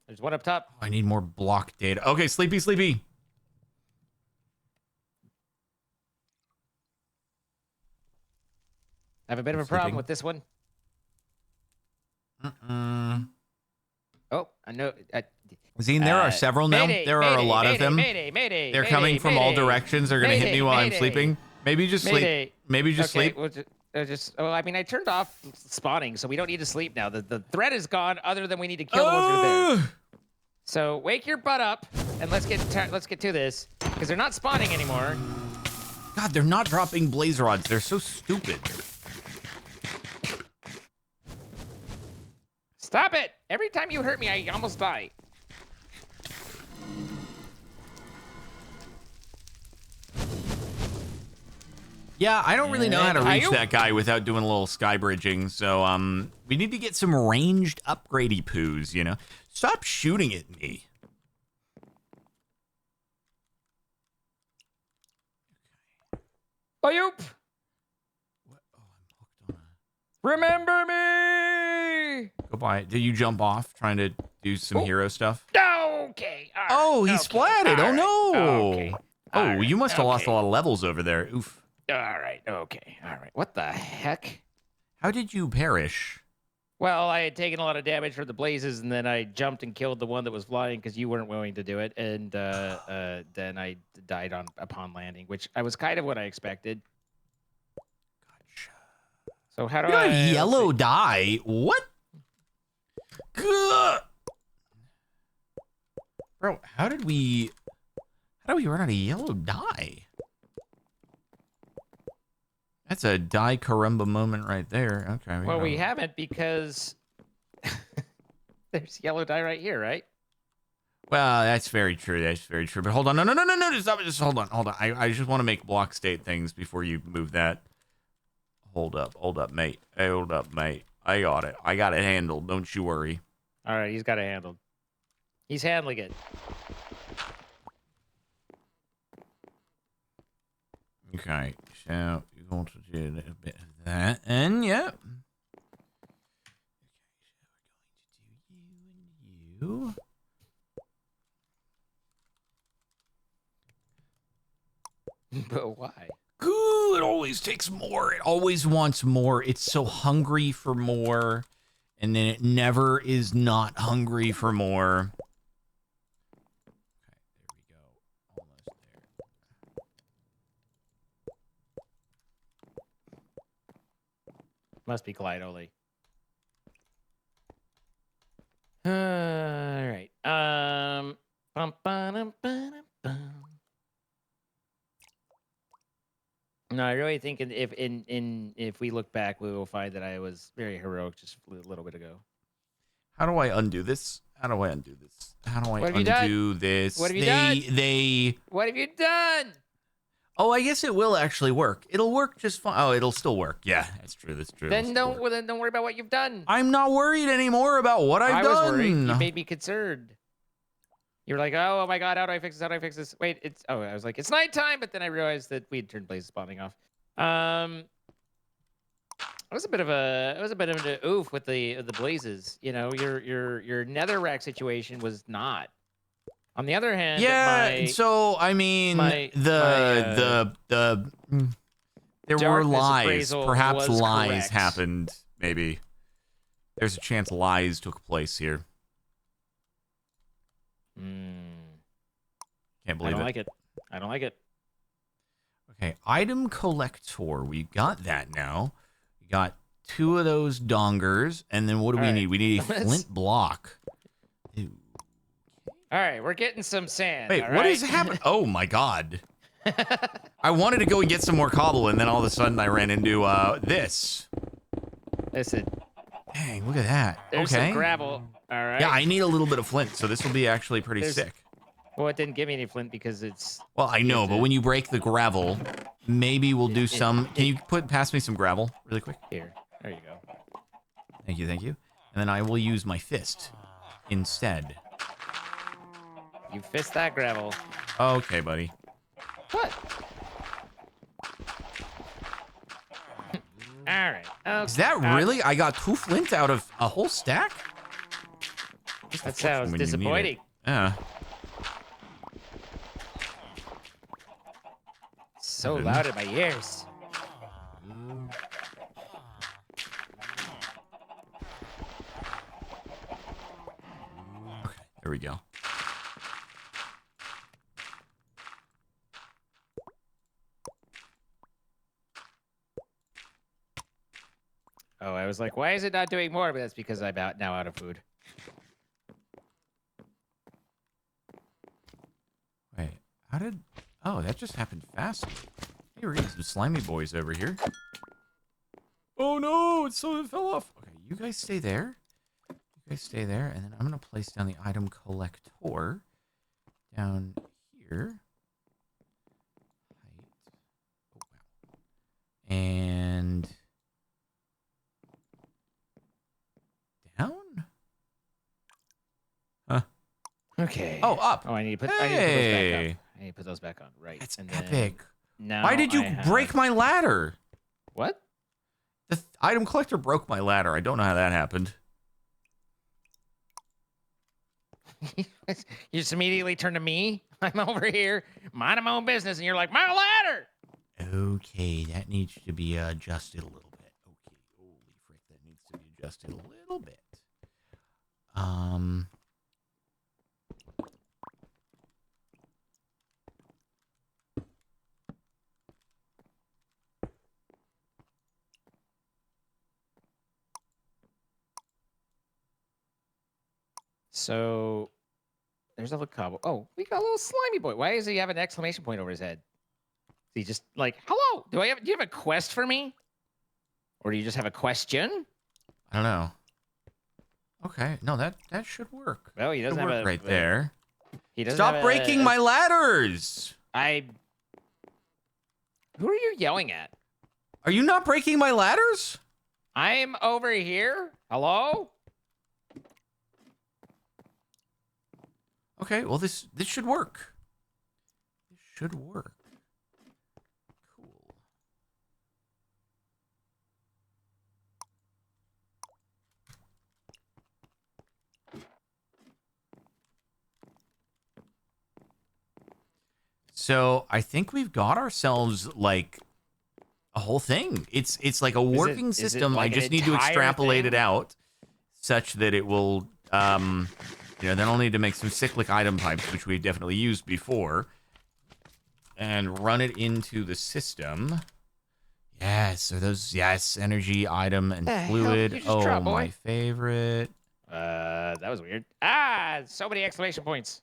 There's one up top. I need more block data. Okay, sleepy. I have a bit of a problem with this one. Oh, I know. Zine, there are several now. There are a lot of them. They're coming from all directions. They're going to hit me while I'm sleeping. Maybe just sleep. Maybe just sleep. Well, I mean, I turned off spawning, so we don't need to sleep now. The threat is gone. Other than we need to kill the ones that are there. So wake your butt up and let's get to this because they're not spawning anymore. God, they're not dropping blaze rods. They're so stupid. Stop it! Every time you hurt me, I almost die. Yeah, I don't really know how to reach Hi-yo. that guy without doing a little sky bridging. So, we need to get some ranged upgradey poos, you know? Stop shooting at me. Ayoop! What? Oh, I'm hooked on Remember me! a... Goodbye. Did you jump off trying to do some hero stuff? Okay. All right, Oh, he okay, splatted. all Oh, right, no. Okay. Oh, all right, you must have lost a okay. lot of levels over there. Oof. All right. Okay. All right. What the heck? How did you perish? Well, I had taken a lot of damage from the blazes, and then I jumped and killed the one that was flying because you weren't willing to do it, and then I died upon landing, which I was kind of what I expected. Gotcha. So how do You don't I? have let's yellow see. dye. What? Gah! Bro, how did we run out of yellow dye? That's a dye caramba moment right there. Okay. Well, we haven't because there's yellow dye right here, right? Well, that's very true. That's very true. But hold on. No. Stop it. Just hold on. I just want to make block state things before you move that. Hold up, mate. Hold up, mate. I got it. I got it handled. Don't you worry. All right, he's got it handled. He's handling it. Okay. So you're going to do a little bit of that, and yeah. Okay. So we're going to do you and you. But why? Ooh, it always takes more. It always wants more. It's so hungry for more. And then it never is not hungry for more. Okay, there we go. Almost there. Must be Clyde only. All right. Bum, ba-dum, ba-dum, bum. No, I really think if we look back, we will find that I was very heroic just a little bit ago. How do I undo this? How do I undo this? How do I What have you done? undo this? What have you done? They. What have you done? Oh, I guess it will actually work. It'll work just fine. Oh, it'll still work. Yeah, that's true. That's true. Then don't worry about what you've done. I'm not worried anymore about what I've I done. was worried. You made me concerned. You were like, oh my god, how do I fix this? How do I fix this? Wait, I was like, it's nighttime, but then I realized that we'd turned blazes spawning off. It was a bit of an oof with the blazes. You know, your netherrack situation was not. On the other hand, Yeah, so I mean, there were lies. appraisal Perhaps was lies correct. happened. Maybe there's a chance lies took place here. Can't I believe don't it. like it. I don't like it. Okay, item collector. We got that now. We got 2 of those dongers, and then what do we All need? right. We need a flint block. Ew. All right, we're getting some sand. Wait, all what right? is happening? Oh my god. I wanted to go and get some more cobble, and then all of a sudden I ran into this. Listen, Dang, look at that. there's Okay. some gravel. All right. Yeah, I need a little bit of flint, so this will be actually pretty There's- sick. Well, it didn't give me any flint because it's. Well, I know, but when you break the gravel, maybe we'll do some. Can you pass me some gravel really quick? Here. There you go. Thank you, thank you. And then I will use my fist instead. You fist that gravel. Okay, buddy. What? All right. Okay. Is that really? I got 2 flint out of a whole stack? That sounds When you need it. disappointing. Yeah. So loud in my ears. Okay, there we go. Oh, I was like, why is it not doing more? But that's because I'm now out of food. Wait, how did... Oh, that just happened fast. Hey, we're getting some slimy boys over here. Oh no, it fell off. Okay, you guys stay there. You guys stay there, and then I'm going to place down the item collector down here. Height. Oh, wow. And... down? Huh. Okay. Oh, up. Oh, I need to put. Hey. I need to put those back on. Right. That's and epic. Now Why did you I break have- my ladder? What? The item collector broke my ladder. I don't know how that happened. You just immediately turn to me. I'm over here minding my own business, and you're like, my ladder. Okay, that needs to be adjusted a little bit. Okay, holy frick, that needs to be adjusted a little bit. So there's a little cobble. Oh, we got a little slimy boy. Why does he have an exclamation point over his head? Is he just like, hello? Do you have a quest for me? Or do you just have a question? I don't know. Okay, no, that should work. Well, he doesn't Should have work a right there. He doesn't Stop have breaking my ladders! Who are you yelling at? Are you not breaking my ladders? I'm over here. Hello? Okay, well this should work. This should work. Cool. So I think we've got ourselves like a whole thing. It's like a working is it system. like I an just need to entire extrapolate it thing? out such that it will then I'll need to make some cyclic item pipes, which we've definitely used before, and run it into the system. Yes, so those energy item and The hell fluid. did you just Oh, drop, boy? my favorite. That was weird. So many exclamation points.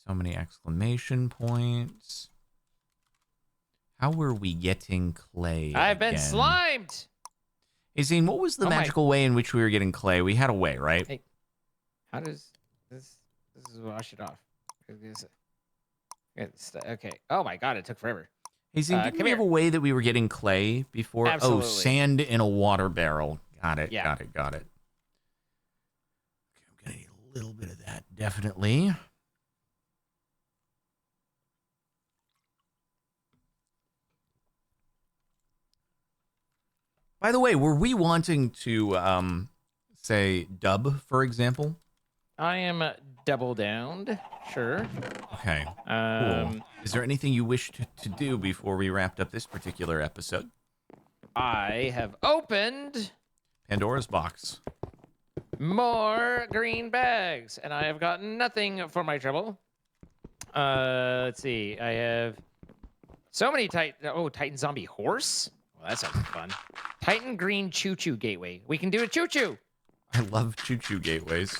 So many exclamation points. How were we getting clay? I've been again? slimed. Hey, Zane, what was the Oh my- magical way in which we were getting clay? We had a way, right? Hey, how does this is wash it off? Okay. Oh my god, it took forever. Hey, Zane, didn't come we have a here. way that we were getting clay before? Absolutely. Oh, sand in a water barrel. Got it, Yeah. got it. Okay, I'm going to need a little bit of that, definitely. By the way, were we wanting to, say, dub, for example? I am double downed. Sure. Okay, cool. Is there anything you wish to do before we wrapped up this particular episode? I have opened Pandora's box. more green bags, and I have gotten nothing for my trouble. Let's see. I have so many Titan zombie horse. Well, that sounds fun. Titan green choo-choo gateway. We can do a choo-choo. I love choo-choo gateways.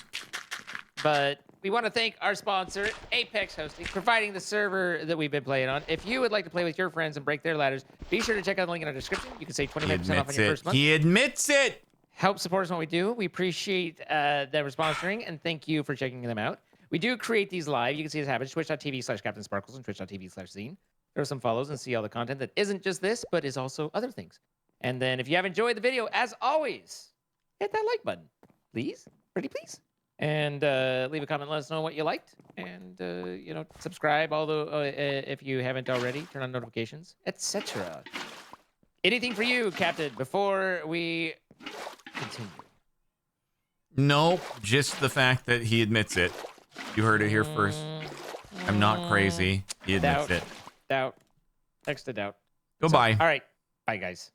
But we want to thank our sponsor, Apex Hosting, providing the server that we've been playing on. If you would like to play with your friends and break their ladders, be sure to check out the link in our description. You can save 25% off on your first month. He admits it. Help support us when we do. We appreciate them sponsoring, and thank you for checking them out. We do create these live. You can see this happen. Twitch.tv/CaptainSparkles and Twitch.tv/Zine. There are some follows and see all the content that isn't just this, but is also other things. And then if you have enjoyed the video, as always, hit that like button. Please. Pretty please. And leave a comment. Let us know what you liked. And, subscribe, although if you haven't already. Turn on notifications, etc. Anything for you, Captain, before we continue? Nope, just the fact that he admits it. You heard it here first. I'm not crazy. He admits it. Doubt. Next to doubt. Goodbye. All right. Bye, guys.